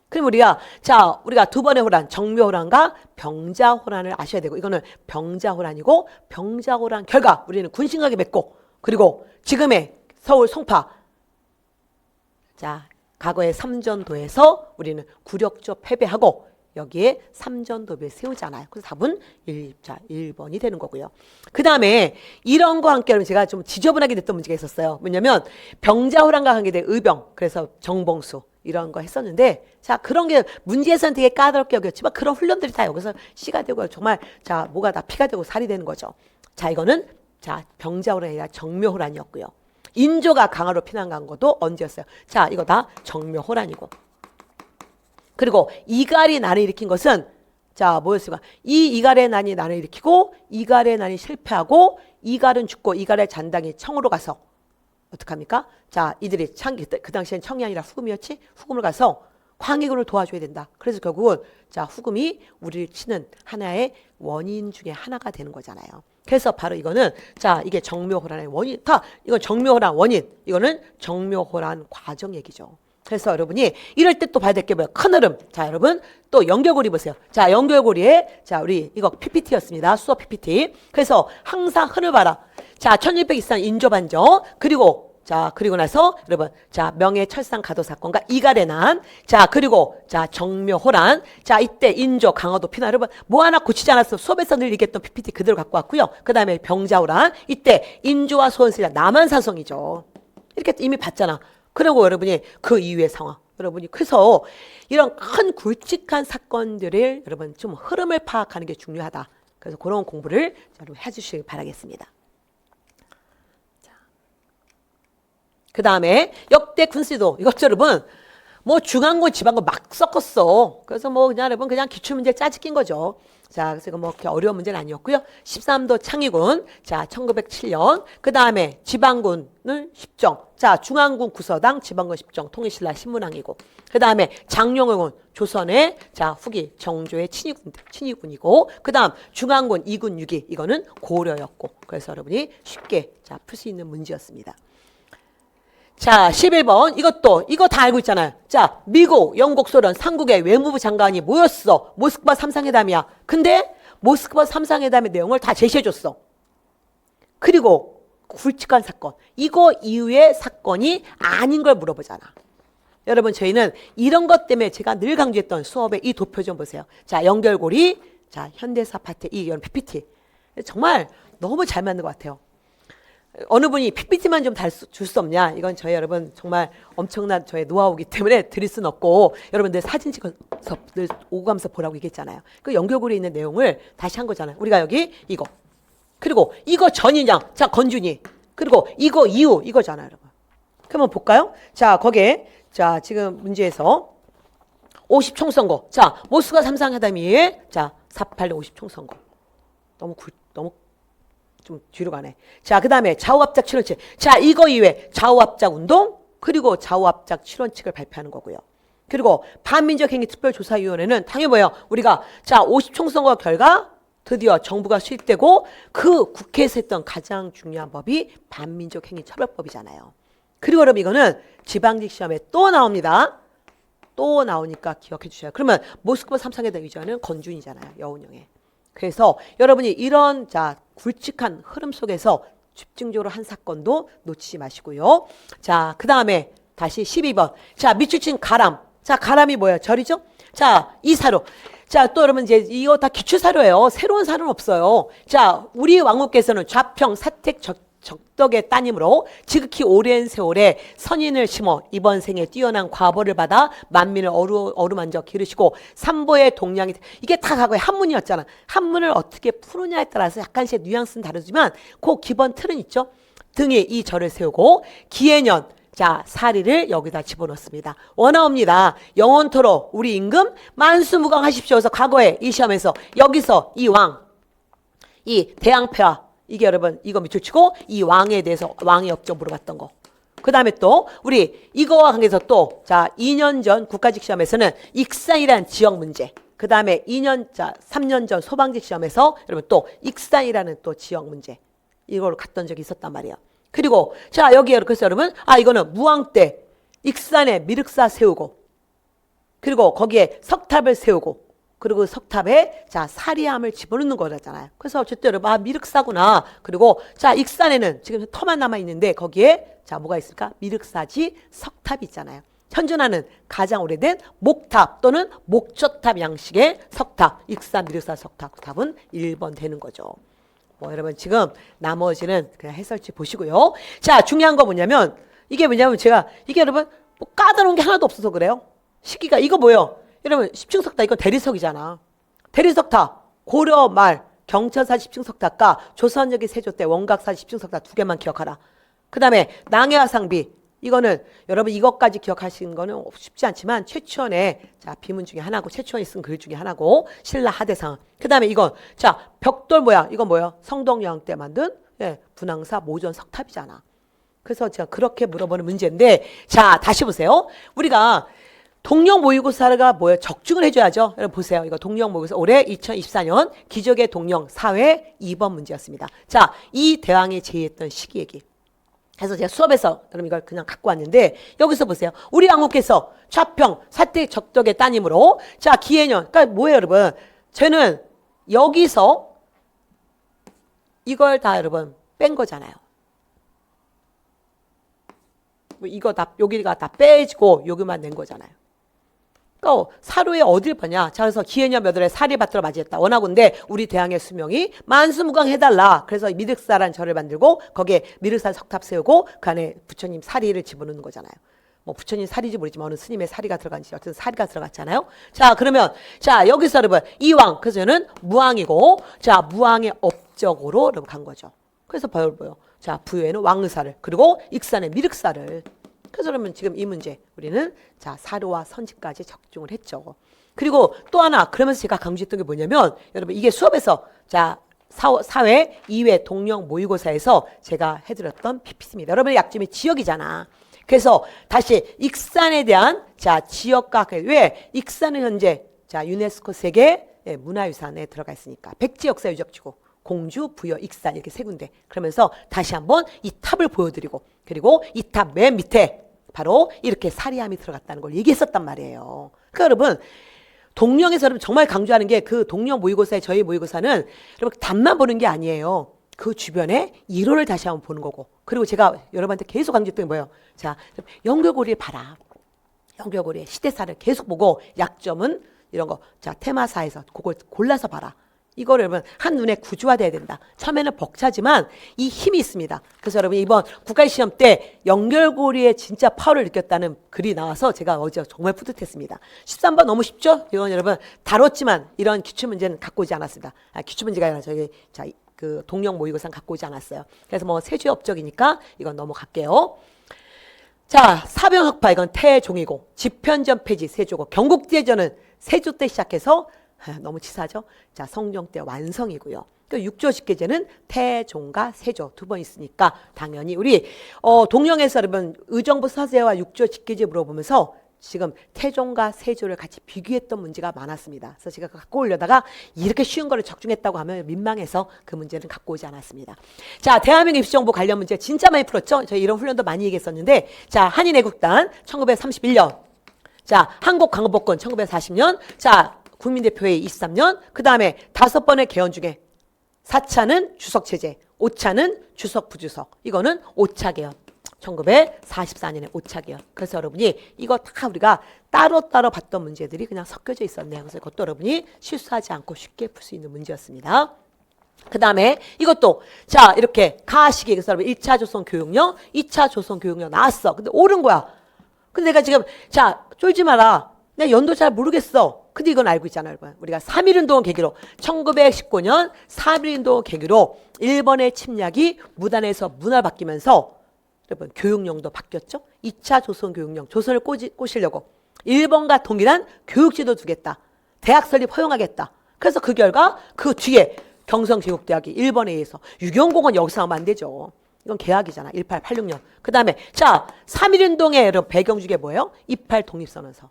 그럼 우리가 두 번의 호란, 정묘호란과 병자호란을 아셔야 되고, 이거는 병자호란이고, 병자호란 결과 우리는 군신관계 맺고, 그리고 지금의 서울 송파, 자, 과거의 삼전도에서 우리는 굴욕조 패배하고 여기에 삼전도를 세우잖아요. 그래서 답은 1번이 되는 거고요. 그 다음에 이런 거와 함께 제가 좀 지저분하게 됐던 문제가 있었어요. 뭐냐면 병자호란과 관계된 의병, 그래서 정봉수 이런 거 했었는데, 자, 그런 게 문제에서는 되게 까다롭게 여겼지만 그런 훈련들이 다 여기서 씨가 되고 정말, 자, 뭐가 다 피가 되고 살이 되는 거죠. 자, 이거는, 자, 병자호란이 아니라 정묘호란이었고요. 인조가 강화로 피난 간 것도 언제였어요? 자, 이거 다 정묘호란이고. 그리고 이갈이 난을 일으킨 것은, 자, 뭐였을까? 이갈의 난이 난을 일으키고, 이갈의 난이 실패하고, 이갈은 죽고, 이갈의 잔당이 청으로 가서, 어떡합니까? 자, 이들이 그 당시엔 청이 아니라 후금이었지? 후금을 가서 광해군을 도와줘야 된다. 그래서 결국은, 자, 후금이 우리를 치는 하나의 원인 중에 하나가 되는 거잖아요. 그래서 바로 이거는, 자, 이게 정묘호란의 원인, 이건 정묘호란 원인, 이거는 정묘호란 과정 얘기죠. 그래서 여러분이 이럴 때 또 봐야 될 게 뭐예요? 큰 흐름. 자, 여러분 또 연결고리 보세요. 자, 연결고리에, 자, 우리 이거 PPT였습니다. 수업 PPT. 그래서 항상 흐름을 봐라. 자, 1624년 인조반정. 그리고 나서 여러분, 자, 명예철상 가도 사건과 이갈의 난. 자, 그리고 자, 정묘호란. 자, 이때 인조 강화도 피난. 여러분 뭐 하나 고치지 않았어. 수업에서 늘 얘기했던 PPT 그대로 갖고 왔고요. 그 다음에 병자호란. 이때 인조와 소원스리가 남한산성이죠. 이렇게 이미 봤잖아. 그리고 여러분이 그 이후의 상황, 여러분이 그래서 이런 큰 굵직한 사건들을 여러분 좀 흐름을 파악하는 게 중요하다. 그래서 그런 공부를 여러분 해주시기 바라겠습니다. 그 다음에 역대 군수도 이것도 여러분 뭐 중앙고 지방고 막 섞었어. 그래서 뭐 그냥 여러분 그냥 기출문제 짜지 낀 거죠. 자, 그래서 이거 뭐 그렇게 어려운 문제는 아니었고요. 13도 창의군, 자, 1907년. 그 다음에 지방군을 10정. 자, 중앙군 구서당, 지방군 10정, 통일신라 신문왕이고. 그 다음에 장룡의군, 조선의, 자, 후기 정조의 친위군이고. 그 다음 중앙군 2군 6위, 이거는 고려였고. 그래서 여러분이 쉽게, 자, 풀 수 있는 문제였습니다. 자, 11번. 이거 다 알고 있잖아요. 자, 미국, 영국, 소련, 삼국의 외무부 장관이 모였어. 모스크바 삼상회담이야. 근데 모스크바 삼상회담의 내용을 다 제시해줬어. 그리고 굵직한 사건. 이거 이후의 사건이 아닌 걸 물어보잖아. 여러분, 저희는 이런 것 때문에 제가 늘 강조했던 수업의 이 도표 좀 보세요. 자, 연결고리. 자, 현대사 파트 이런 PPT. 정말 너무 잘 맞는 것 같아요. 어느 분이 PPT만 좀 줄 수 없냐? 이건 저희 여러분 정말 엄청난 저의 노하우이기 때문에 드릴 수는 없고, 여러분들 사진 찍어서 늘 오고 가면서 보라고 얘기했잖아요. 그 연결고리에 있는 내용을 다시 한 거잖아요. 우리가 여기 이거, 그리고 이거 전인양, 자, 건준이, 그리고 이거 이후 이거잖아요, 여러분. 그러면 볼까요? 자, 거기에, 자, 지금 문제에서 50 총선거. 자, 모스크바 삼상회담이, 자, 4.8 50 총선거. 너무 좀 뒤로 가네. 자, 그 다음에 좌우합작 7원칙. 자, 이거 이외에 좌우합작 운동, 그리고 좌우합작 7원칙을 발표하는 거고요. 그리고 반민족행위특별조사위원회는 당연히 뭐예요? 우리가, 자, 50총선거 결과 드디어 정부가 수립되고 그 국회에서 했던 가장 중요한 법이 반민족행위처벌법이잖아요. 그리고 여러분 이거는 지방직 시험에 또 나옵니다. 또 나오니까 기억해 주셔요. 그러면 모스크바 삼상회담 위원회는 건준이잖아요. 여운형에. 그래서 여러분이 이런, 자, 굵직한 흐름 속에서 집중적으로 한 사건도 놓치지 마시고요. 자, 그 다음에 다시 12번. 자, 밑줄친 가람. 자, 가람이 뭐예요? 절이죠? 자, 이 사료. 자, 또 여러분 이제 이거 다 기출사료예요. 새로운 사료는 없어요. 자, 우리 왕후께서는 좌평 사택 적덕의 따님으로 지극히 오랜 세월에 선인을 심어 이번 생에 뛰어난 과보를 받아 만민을 어루만져 기르시고 삼보의 동량이, 이게 다 과거의 한문이었잖아. 한문을 어떻게 푸느냐에 따라서 약간씩 뉘앙스는 다르지만 그 기본 틀은 있죠. 등이 이 절을 세우고 기해년 자 사리를 여기다 집어넣습니다. 원하옵니다. 영원토록 우리 임금 만수무강하십시오. 그래서 과거에 이 시험에서 여기서 이 왕, 이 대항폐하 이게 여러분 이거 밑줄 치고 이 왕에 대해서 왕의 업적 물어봤던 거. 그 다음에 또 우리 이거와 관계해서 또 자 2년 전 국가직 시험에서는 익산이라는 지역 문제. 그 다음에 3년 전 소방직 시험에서 여러분 또 익산이라는 또 지역 문제. 이걸 갔던 적이 있었단 말이에요. 그리고 자 여기에 그래서 여러분 이거는 무왕 때 익산에 미륵사 세우고 그리고 거기에 석탑을 세우고 그리고 석탑에 자 사리함을 집어넣는 거잖아요. 그래서 어쨌든 여러분 미륵사구나. 그리고 자 익산에는 지금 터만 남아 있는데 거기에 자 뭐가 있을까? 미륵사지 석탑이 있잖아요. 현존하는 가장 오래된 목탑 또는 목초탑 양식의 석탑 익산 미륵사 석탑은 1번 되는 거죠. 뭐 여러분 지금 나머지는 그냥 해설지 보시고요. 자 중요한 거 뭐냐면 이게 뭐냐면 제가 이게 여러분 뭐 까다로운 게 하나도 없어서 그래요. 시기가 이거 뭐예요? 여러분 10층 석탑 이거 대리석이잖아. 대리석탑 고려 말 경천사 10층 석탑과 조선여기 세조 때 원각사 10층 석탑 두 개만 기억하라. 그 다음에 낭해화상비 이거는 여러분 이것까지 기억하시는 거는 쉽지 않지만 최추원의 자 비문 중에 하나고 최추원이 쓴 글 중에 하나고 신라 하대상. 그 다음에 이건 자 벽돌 모양 이건 뭐예요? 성동여왕 때 만든 분황사 모전 석탑이잖아. 그래서 제가 그렇게 물어보는 문제인데 자 다시 보세요. 우리가 동령 모의고사가 뭐예요? 적중을 해줘야죠. 여러분 보세요. 이거 동령 모의고사 올해 2024년 기적의 동령 사회 2번 문제였습니다. 자 이 대왕이 제의했던 시기 얘기. 그래서 제가 수업에서 여러분 이걸 그냥 갖고 왔는데 여기서 보세요. 우리 왕후께서 좌평 사택 적덕의 따님으로 자 기해년 그러니까 뭐예요 여러분? 저는 여기서 이걸 다 여러분 뺀 거잖아요. 이거 다 여기가 다 빼지고 여기만 낸 거잖아요. 그러니까 사료에 어딜 보냐. 자 그래서 기해년 몇월에 사리 받들어 맞이했다. 원하건대 우리 대왕의 수명이 만수무강 해달라. 그래서 미륵사라는 절을 만들고 거기에 미륵사 석탑 세우고 그 안에 부처님 사리를 집어넣는 거잖아요. 뭐 부처님 사리인지 모르지만 어느 스님의 사리가 들어간지 어쨌든 사리가 들어갔잖아요. 자 그러면 자 여기서 여러분 이왕 그래서 저는 무왕이고 자 무왕의 업적으로 여러분 간 거죠. 그래서 봐요. 자 부여에는 왕의사를 그리고 익산의 미륵사를 그래서 그러면 지금 이 문제 우리는 자 사료와 선지까지 적중을 했죠. 그리고 또 하나 그러면서 제가 강조했던 게 뭐냐면 여러분 이게 수업에서 자 사회 2회 동령 모의고사에서 제가 해드렸던 PPT입니다. 여러분의 약점이 지역이잖아. 그래서 다시 익산에 대한 자 지역과 왜 익산은 현재 자 유네스코 세계 문화유산에 들어가 있으니까 백지 역사 유적지고 공주, 부여, 익산 이렇게 세 군데. 그러면서 다시 한번 이 탑을 보여드리고 그리고 이 탑 맨 밑에 바로 이렇게 사리함이 들어갔다는 걸 얘기했었단 말이에요. 그러니까 여러분 동령에서 여러분 정말 강조하는 게 그 동령 모의고사의 저희 모의고사는 여러분 답만 보는 게 아니에요. 그 주변에 이론을 다시 한번 보는 거고 그리고 제가 여러분한테 계속 강조했던 게 뭐예요? 자 연결고리를 봐라. 연결고리의 시대사를 계속 보고 약점은 이런 거 자 테마사에서 그걸 골라서 봐라. 이걸 여러분 한눈에 구조화돼야 된다. 처음에는 벅차지만 이 힘이 있습니다. 그래서 여러분 이번 국가시험 때 연결고리의 진짜 파워를 느꼈다는 글이 나와서 제가 어제 정말 뿌듯했습니다. 13번 너무 쉽죠? 이건 여러분 다뤘지만 이런 기출문제는 갖고 오지 않았습니다. 기출문제가 아니라 저희 그 동령 모의고사 갖고 오지 않았어요. 그래서 뭐 세주의 업적이니까 이건 넘어갈게요. 자 사병학파 이건 태종이고 집현전 폐지 세조고 경국대전은 세조 때 시작해서 너무 치사하죠? 자, 성종 때 완성이고요. 그 육조 직계제는 태종과 세조 두 번 있으니까 당연히 우리 동령에서 여러분 의정부 서세와 육조 직계제 물어보면서 지금 태종과 세조를 같이 비교했던 문제가 많았습니다. 그래서 제가 갖고 오려다가 이렇게 쉬운 거를 적중했다고 하면 민망해서 그 문제는 갖고 오지 않았습니다. 자, 대한민국 입시정보 관련 문제 진짜 많이 풀었죠? 저희 이런 훈련도 많이 얘기했었는데 자, 한인애국단 1931년 자, 한국광복권 1940년 자, 국민대표회의 23년 그 다음에 5번의 개헌 중에 4차는 주석체제 5차는 주석 부주석 이거는 5차 개헌 1944년에 5차 개헌 그래서 여러분이 이거 다 우리가 따로따로 봤던 문제들이 그냥 섞여져 있었네요. 그래서 이것도 여러분이 실수하지 않고 쉽게 풀 수 있는 문제였습니다. 그 다음에 이것도 자 이렇게 가시기 그래서 여러분 1차 조선교육령 2차 조선교육령 나왔어. 근데 옳은 거야. 근데 내가 지금 자 쫄지 마라. 내가 연도 잘 모르겠어. 근데 이건 알고 있잖아요, 여러분. 우리가 3.1운동을 계기로 1919년 3.1운동을 계기로 일본의 침략이 무단에서 문화로 바뀌면서 여러분 교육령도 바뀌었죠. 2차 조선 교육령, 조선을 꼬시려고 일본과 동일한 교육제도 두겠다. 대학 설립 허용하겠다. 그래서 그 결과 그 뒤에 경성제국대학이 일본에 의해서 유경공은 여기서 하면 안 되죠. 이건 계약이잖아. 1886년. 그 다음에 자 3.1운동의 배경 중에 뭐예요? 28 독립선언서.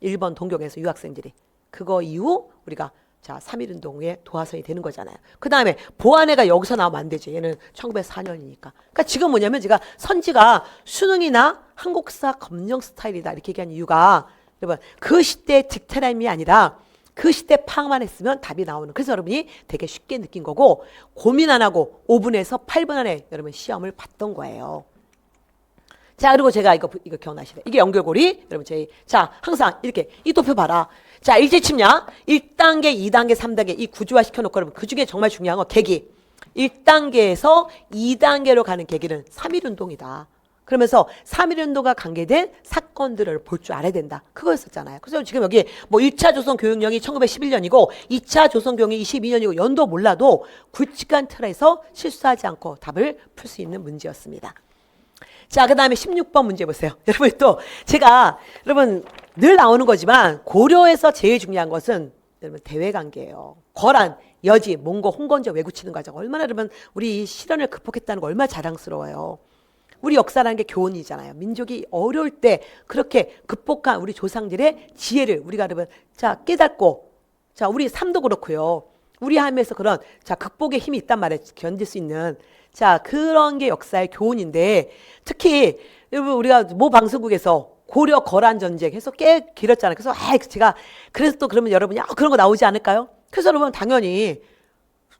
일본 동경에서 유학생들이. 그거 이후 우리가 자 3.1운동의 도화선이 되는 거잖아요. 그 다음에 보안회가 여기서 나오면 안 되지. 얘는 1904년이니까. 그러니까 지금 뭐냐면 제가 선지가 수능이나 한국사 검정 스타일이다 이렇게 얘기한 이유가 여러분 그 시대의 딕테라임이 아니라 그 시대 파악만 했으면 답이 나오는. 그래서 여러분이 되게 쉽게 느낀 거고 고민 안 하고 5분에서 8분 안에 여러분 시험을 봤던 거예요. 자, 그리고 제가 이거 기억나시죠? 이게 연결고리. 여러분 저희 자 항상 이렇게 이 도표 봐라. 자 일제 침략 1단계, 2단계, 3단계 이 구조화 시켜놓고 여러분 그 중에 정말 중요한 건 계기. 1단계에서 2단계로 가는 계기는 3.1운동이다. 그러면서 3.1운동과 관계된 사건들을 볼 줄 알아야 된다. 그거였었잖아요. 그래서 지금 여기 뭐 1차 조선 교육령이 1911년이고 2차 조선 교육령이 22년이고 연도 몰라도 굵직한 틀에서 실수하지 않고 답을 풀 수 있는 문제였습니다. 자, 그 다음에 16번 문제 보세요. 여러분 또 제가 여러분 늘 나오는 거지만 고려에서 제일 중요한 것은 여러분 대외관계예요. 거란, 여지, 몽고, 홍건조 외구치는 과정. 얼마나 여러분 우리 이 시련을 극복했다는 거 얼마나 자랑스러워요. 우리 역사라는 게 교훈이잖아요. 민족이 어려울 때 그렇게 극복한 우리 조상들의 지혜를 우리가 여러분 자 깨닫고 자 우리 삶도 그렇고요. 우리 삶에서 그런 자 극복의 힘이 있단 말이에요. 견딜 수 있는 자 그런 게 역사의 교훈인데 특히 여러분 우리가 모 방송국에서 고려 거란 전쟁 해서 꽤 길었잖아요. 그래서 제가 그래서 또 그러면 여러분이 그런 거 나오지 않을까요? 그래서 여러분 당연히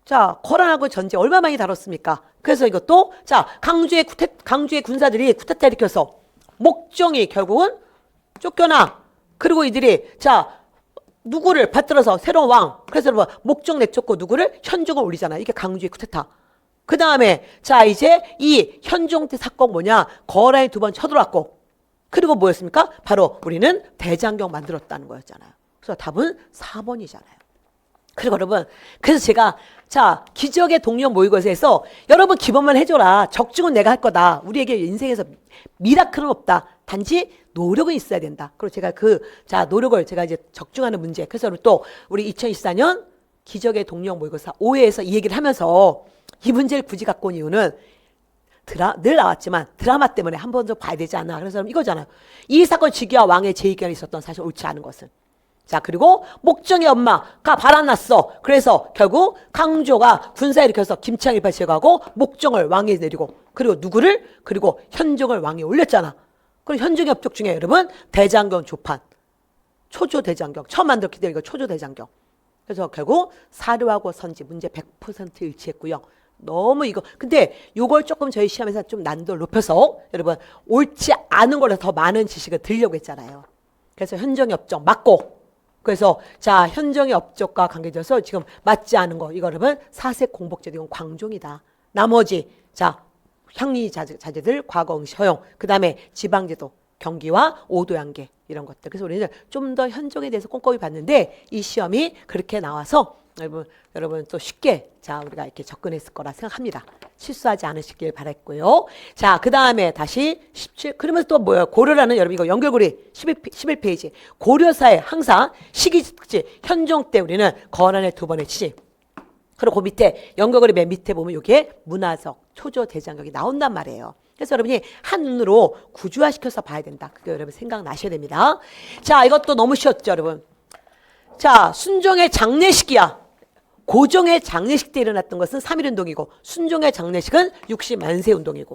자 거란하고 전쟁 얼마 많이 다뤘습니까? 그래서 이것도 자 강주의 군사들이 쿠데타 일으켜서 목정이 결국은 쫓겨나. 그리고 이들이 자 누구를 받들어서 새로운 왕. 그래서 여러분 목정 내쫓고 누구를 현종을 올리잖아. 이게 강주의 쿠데타. 그 다음에 자 이제 이 현종 때 사건 뭐냐? 거란이 2번 쳐들어왔고 그리고 뭐였습니까? 바로 우리는 대장경 만들었다는 거였잖아요. 그래서 답은 4번이잖아요. 그리고 여러분 그래서 제가 자 기적의 동력 모의고사에서 여러분 기본만 해줘라. 적중은 내가 할 거다. 우리에게 인생에서 미라클은 없다. 단지 노력은 있어야 된다. 그리고 제가 자 노력을 제가 이제 적중하는 문제. 그래서 또 우리 2024년 기적의 동력 모의고사 5회에서 이 얘기를 하면서 이 문제를 굳이 갖고 온 이유는 늘 나왔지만 드라마 때문에 한 번 더 봐야 되지 않나. 그래서 이거잖아요. 이 사건 즉위와 왕의 제의견이 있었던 사실 옳지 않은 것은. 자 그리고 목정의 엄마가 바람났어. 그래서 결국 강조가 군사 일으켜서 김창일 발제하고 목정을 왕에 내리고 그리고 누구를? 그리고 현종을 왕에 올렸잖아. 그리고 현종의 업적 중에 여러분 대장경 조판 초조대장경 처음 만들었기 때문에 이거 초조대장경. 그래서 결국 사료하고 선지 문제 100% 일치했고요. 너무 이거 근데 요걸 조금 저희 시험에서 좀 난도를 높여서 여러분 옳지 않은 걸로 더 많은 지식을 드리려고 했잖아요. 그래서 현종의 업적 맞고 그래서 자 현종의 업적과 관계돼서 지금 맞지 않은 거 이거 여러분 사색 공복제도 이건 광종이다. 나머지 자 향리 자재들 과거 응시 허용 그 다음에 지방제도 경기와 오도양계 이런 것들. 그래서 우리는 좀 더 현종에 대해서 꼼꼼히 봤는데 이 시험이 그렇게 나와서 여러분 또 쉽게 자 우리가 이렇게 접근했을 거라 생각합니다. 실수하지 않으시길 바랬고요. 자, 그 다음에 다시 17 그러면서 또 뭐예요? 고려라는 여러분 이거 연결고리 11페이지 고려사에 항상 시기특지 현종 때 우리는 거란의 2번의 취지 그리고 그 밑에 연결고리 맨 밑에 보면 이게 문화적 초조대장경이 나온단 말이에요. 그래서 여러분이 한눈으로 구조화시켜서 봐야 된다. 그게 여러분 생각나셔야 됩니다. 자, 이것도 너무 쉬웠죠, 여러분. 자, 순종의 장례식이야. 고종의 장례식 때 일어났던 것은 3.1운동이고 순종의 장례식은 60만세운동이고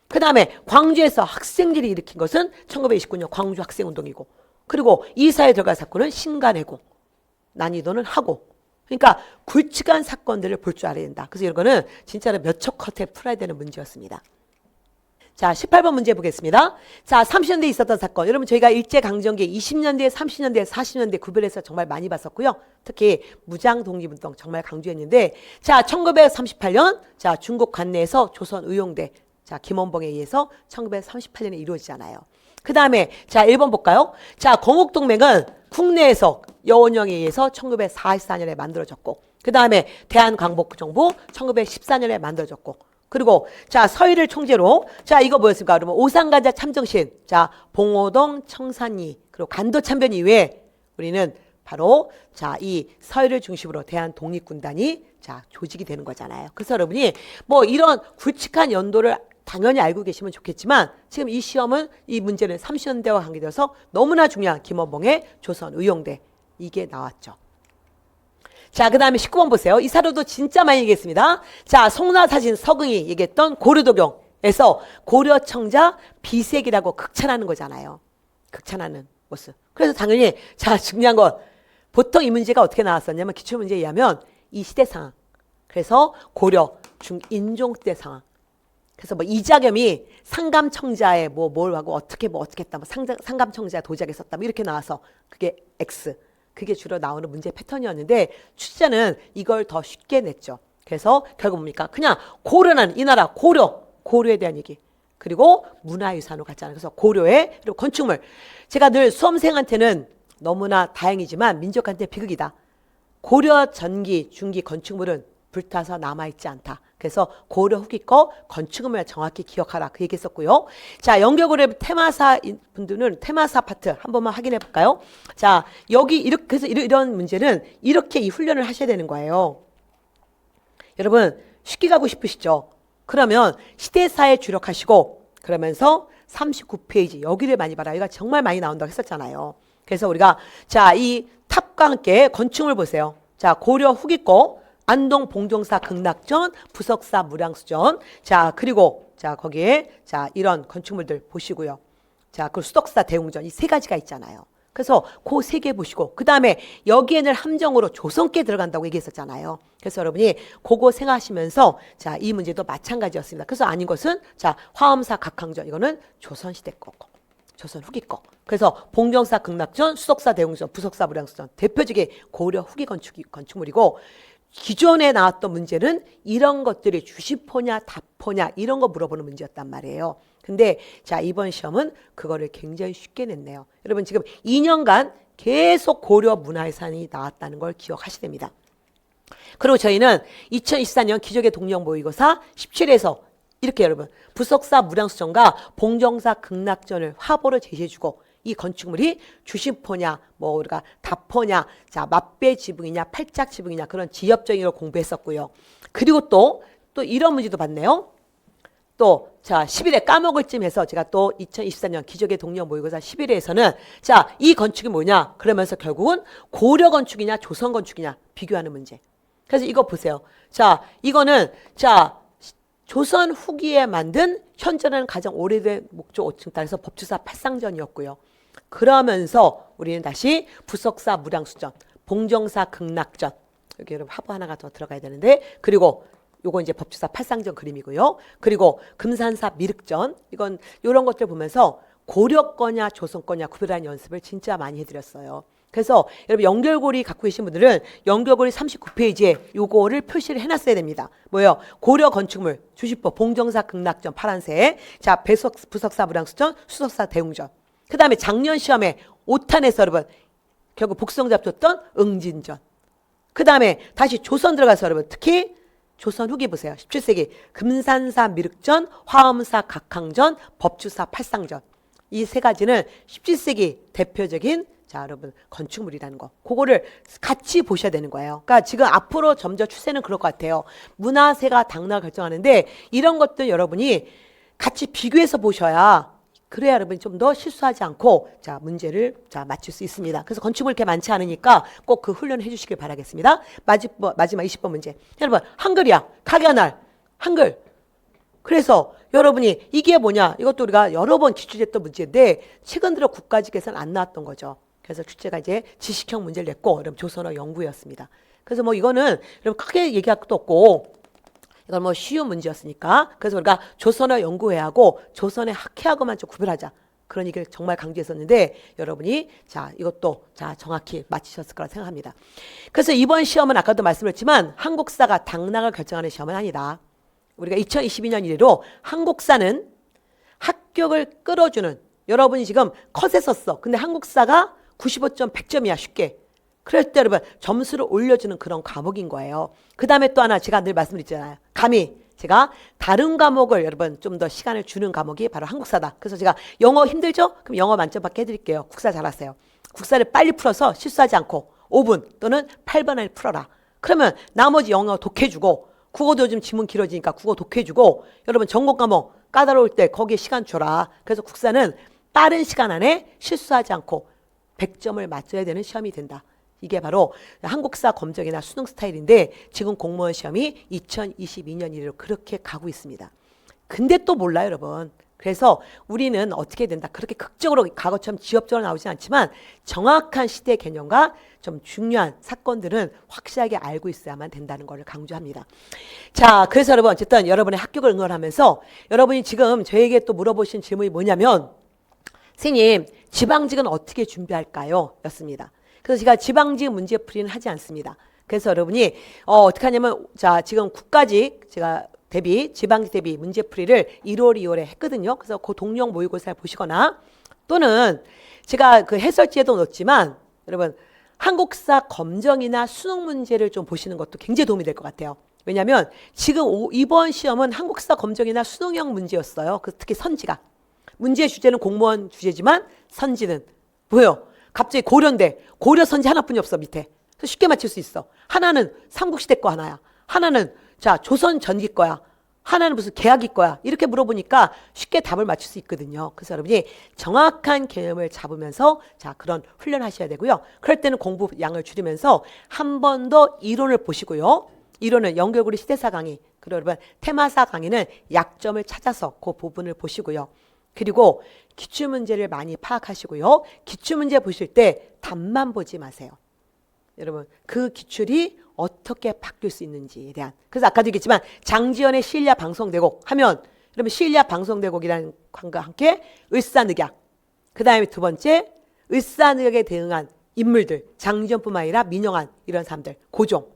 그 다음에 광주에서 학생들이 일으킨 것은 1929년 광주 학생운동이고 그리고 이사에 들어간 사건은 신간해고 난이도는 하고 그러니까 굵직한 사건들을 볼 줄 알아야 된다. 그래서 이거는 진짜로 몇 초 컷에 풀어야 되는 문제였습니다. 자, 18번 문제 보겠습니다. 자, 30년대에 있었던 사건. 여러분 저희가 일제강점기 20년대, 30년대, 40년대 구별해서 정말 많이 봤었고요. 특히 무장독립운동 정말 강조했는데 자, 1938년 자, 중국 관내에서 조선 의용대 자, 김원봉에 의해서 1938년에 이루어지잖아요. 그 다음에 자, 1번 볼까요? 자, 건국동맹은 국내에서 여원영에 의해서 1944년에 만들어졌고, 그 다음에 대한광복정부 1914년에 만들어졌고, 그리고 자 서희를 총재로 자 이거 뭐였습니까? 그러면 오산간자 참정신, 자 봉오동 청산리, 그리고 간도 참변 이후에 우리는 바로 자 이 서희를 중심으로 대한 독립군단이 자 조직이 되는 거잖아요. 그래서 여러분이 뭐 이런 굵직한 연도를 당연히 알고 계시면 좋겠지만 지금 이 시험은 이 문제는 30년대와 관계돼서 너무나 중요한 김원봉의 조선의용대 이게 나왔죠. 자, 그 다음에 19번 보세요. 이 사료도 진짜 많이 얘기했습니다. 자, 송나사신 서긍이 얘기했던 고려도경에서 고려청자 비색이라고 극찬하는 거잖아요. 극찬하는 모습. 그래서 당연히 자 중요한 건 보통 이 문제가 어떻게 나왔었냐면 기출문제에 의하면 이 시대 상황. 그래서 고려 중인종 때 상황. 그래서 뭐 이자겸이 상감청자에 뭘 하고 어떻게 했다. 뭐 상감청자 도자기 썼다. 뭐 이렇게 나와서 그게 X. 그게 주로 나오는 문제 패턴이었는데 출제자는 이걸 더 쉽게 냈죠. 그래서 결국 뭡니까? 그냥 고려는 이 나라 고려에 대한 얘기. 그리고 문화유산으로 갔잖아요. 그래서 고려에 그리고 건축물. 제가 늘 수험생한테는 너무나 다행이지만 민족한테 비극이다. 고려 전기, 중기 건축물은 불타서 남아있지 않다. 그래서 고려 후기 거 건축물을 정확히 기억하라. 그 얘기했었고요. 자, 연결고려 테마사 분들은 테마사 파트 한 번만 확인해 볼까요? 자, 여기 이렇게 그래서 이런 문제는 이렇게 이 훈련을 하셔야 되는 거예요. 여러분 쉽게 가고 싶으시죠? 그러면 시대사에 주력하시고 그러면서 39페이지 여기를 많이 봐라. 여기가 정말 많이 나온다고 했었잖아요. 그래서 우리가 자, 이 탑과 함께 건축물 보세요. 자, 고려 후기 거 안동 봉종사 극락전, 부석사 무량수전. 자, 그리고 자, 거기에 자, 이런 건축물들 보시고요. 자, 그 수덕사 대웅전 이 세 가지가 있잖아요. 그래서 그 세 개 보시고 그다음에 여기에는 함정으로 조선께 들어간다고 얘기했었잖아요. 그래서 여러분이 그거 생각하시면서 자, 이 문제도 마찬가지였습니다. 그래서 아닌 것은 자, 화엄사 각항전 이거는 조선시대 거고. 조선 후기 거. 그래서 봉정사 극락전, 수덕사 대웅전, 부석사 무량수전 대표적인 고려 후기 건축물이고 기존에 나왔던 문제는 이런 것들이 주시포냐 답포냐 이런 거 물어보는 문제였단 말이에요. 근데 자 이번 시험은 그거를 굉장히 쉽게 냈네요. 여러분 지금 2년간 계속 고려 문화유산이 나왔다는 걸 기억하셔야 됩니다. 그리고 저희는 2024년 기적의 동력 모의고사 17에서 이렇게 여러분 부석사 무량수전과 봉정사 극락전을 화보를 제시해주고 이 건축물이 주심포냐, 뭐 우리가 답포냐, 자 맞배 지붕이냐, 팔짝 지붕이냐 그런 지엽적인 걸 공부했었고요. 그리고 또 이런 문제도 봤네요. 또 자 11회 까먹을 쯤 해서 제가 또 2024년 기적의 동력 모의고사 11회에서는 자 이 건축이 뭐냐 그러면서 결국은 고려 건축이냐 조선 건축이냐 비교하는 문제. 그래서 이거 보세요. 자 이거는 자 조선 후기에 만든 현존하는 가장 오래된 목조 5층 땅에서 법주사 팔상전이었고요. 그러면서 우리는 다시 부석사 무량수전, 봉정사 극락전 여기 여러분 화보 하나가 더 들어가야 되는데 그리고 요거 이제 법주사 팔상전 그림이고요. 그리고 금산사 미륵전 이건 이런 것들 보면서 고려 거냐 조선 거냐 구별하는 연습을 진짜 많이 해드렸어요. 그래서 여러분 연결고리 갖고 계신 분들은 연결고리 39페이지에 요거를 표시를 해놨어야 됩니다. 뭐예요? 고려 건축물, 주시포, 봉정사 극락전 파란색, 자 부석사 무량수전, 수석사 대웅전. 그 다음에 작년 시험에 5탄에서 여러분 결국 복성 잡혔던 응진전. 그 다음에 다시 조선 들어가서 여러분 특히 조선 후기 보세요. 17세기 금산사 미륵전, 화엄사 각항전, 법주사 팔상전. 이 세 가지는 17세기 대표적인 자 여러분 건축물이라는 거 그거를 같이 보셔야 되는 거예요. 그러니까 지금 앞으로 점점 추세는 그럴 것 같아요. 문화세가 당락을 결정하는데 이런 것들 여러분이 같이 비교해서 보셔야 그래야 여러분이 좀 더 실수하지 않고 자 문제를 자 맞출 수 있습니다. 그래서 건축물 이렇게 많지 않으니까 꼭 그 훈련을 해주시길 바라겠습니다. 마지막 20번 문제. 여러분 한글이야. 각야날 한글. 그래서 여러분이 이게 뭐냐 이것도 우리가 여러 번 기출했던 문제인데 최근 들어 국가직에서는 안 나왔던 거죠. 그래서 출제가 이제 지식형 문제를 냈고 여러분 조선어 연구였습니다. 그래서 뭐 이거는 여러분 크게 얘기할 것도 없고 이건 뭐 쉬운 문제였으니까 그래서 우리가 조선어 연구회하고 조선의 학회하고만 좀 구별하자 그런 얘기를 정말 강조했었는데 여러분이 자 이것도 자 정확히 맞히셨을 거라 생각합니다. 그래서 이번 시험은 아까도 말씀드렸지만 한국사가 당락을 결정하는 시험은 아니다. 우리가 2022년 이래로 한국사는 합격을 끌어주는 여러분이 지금 컷에 썼어. 근데 한국사가 95점 100점이야 쉽게. 그럴 때 여러분 점수를 올려주는 그런 과목인 거예요. 그 다음에 또 하나 제가 늘 말씀드렸잖아요. 감히 제가 다른 과목을 여러분 좀 더 시간을 주는 과목이 바로 한국사다. 그래서 제가 영어 힘들죠? 그럼 영어 만점 받게 해드릴게요. 국사 잘하세요. 국사를 빨리 풀어서 실수하지 않고 5분 또는 8분 안에 풀어라. 그러면 나머지 영어 독해주고 국어도 요즘 지문 길어지니까 국어 독해주고 여러분 전공 과목 까다로울 때 거기에 시간 줘라. 그래서 국사는 빠른 시간 안에 실수하지 않고 100점을 맞춰야 되는 시험이 된다. 이게 바로 한국사 검정이나 수능 스타일인데 지금 공무원 시험이 2022년 이래로 그렇게 가고 있습니다. 근데 또 몰라요, 여러분. 그래서 우리는 어떻게 된다. 그렇게 극적으로 과거처럼 지엽적으로 나오진 않지만 정확한 시대 개념과 좀 중요한 사건들은 확실하게 알고 있어야만 된다는 것을 강조합니다. 자, 그래서 여러분 어쨌든 여러분의 합격을 응원하면서 여러분이 지금 저에게 또 물어보신 질문이 뭐냐면 선생님, 지방직은 어떻게 준비할까요? 였습니다. 그래서 제가 지방직 문제풀이는 하지 않습니다. 그래서 여러분이 어떻게 하냐면 자 지금 국가직 제가 지방직 대비 문제풀이를 1월, 2월에 했거든요. 그래서 그 동영 모의고사를 보시거나 또는 제가 그 해설지에도 넣었지만 여러분 한국사 검정이나 수능 문제를 좀 보시는 것도 굉장히 도움이 될 것 같아요. 왜냐하면 지금 이번 시험은 한국사 검정이나 수능형 문제였어요. 특히 선지가. 문제 주제는 공무원 주제지만 선지는 뭐예요? 갑자기 고려인데 고려 선지 하나뿐이 없어 밑에. 그래서 쉽게 맞출 수 있어. 하나는 삼국시대 거 하나야. 하나는 자 조선 전기 거야. 하나는 무슨 계약이 거야. 이렇게 물어보니까 쉽게 답을 맞출 수 있거든요. 그래서 여러분이 정확한 개념을 잡으면서 자 그런 훈련하셔야 되고요. 그럴 때는 공부 양을 줄이면서 한 번 더 이론을 보시고요. 이론은 연결고리 시대사 강의 그리고 여러분 테마사 강의는 약점을 찾아서 그 부분을 보시고요. 그리고 기출문제를 많이 파악하시고요. 기출문제 보실 때 답만 보지 마세요. 여러분 그 기출이 어떻게 바뀔 수 있는지에 대한. 그래서 아까도 얘기했지만 장지연의 시일야 방송대곡 하면 여러분 시일야 방송대곡이라는 관과 함께 을사늑약. 그 다음에 두 번째 을사늑약에 대응한 인물들. 장지연뿐만 아니라 민영환 이런 사람들. 고종.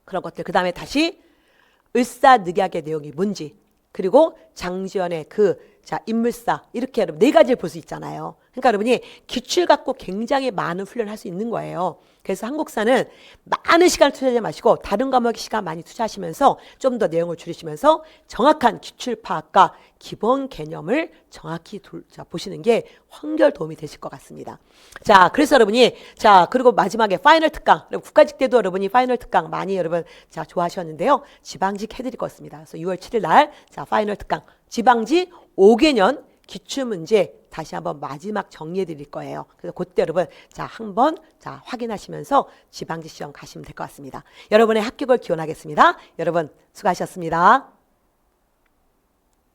그런 것들. 그 다음에 다시 을사늑약의 내용이 뭔지. 그리고 장지연의 인물사 이렇게 여러분 네 가지를 볼 수 있잖아요. 그러니까 여러분이 기출 갖고 굉장히 많은 훈련을 할 수 있는 거예요. 그래서 한국사는 많은 시간을 투자하지 마시고 다른 과목에 시간 많이 투자하시면서 좀 더 내용을 줄이시면서 정확한 기출 파악과 기본 개념을 정확히 보시는 게 한결 도움이 되실 것 같습니다. 자, 그래서 여러분이 그리고 마지막에 파이널 특강. 국가직 때도 여러분이 파이널 특강 많이 여러분 좋아하셨는데요. 지방직 해드릴 것 같습니다. 그래서 6월 7일 날 파이널 특강 지방직 5개년 기출문제 다시 한번 마지막 정리해 드릴 거예요. 그래서 그때 여러분 한번 확인하시면서 지방직 시험 가시면 될 것 같습니다. 여러분의 합격을 기원하겠습니다. 여러분 수고하셨습니다.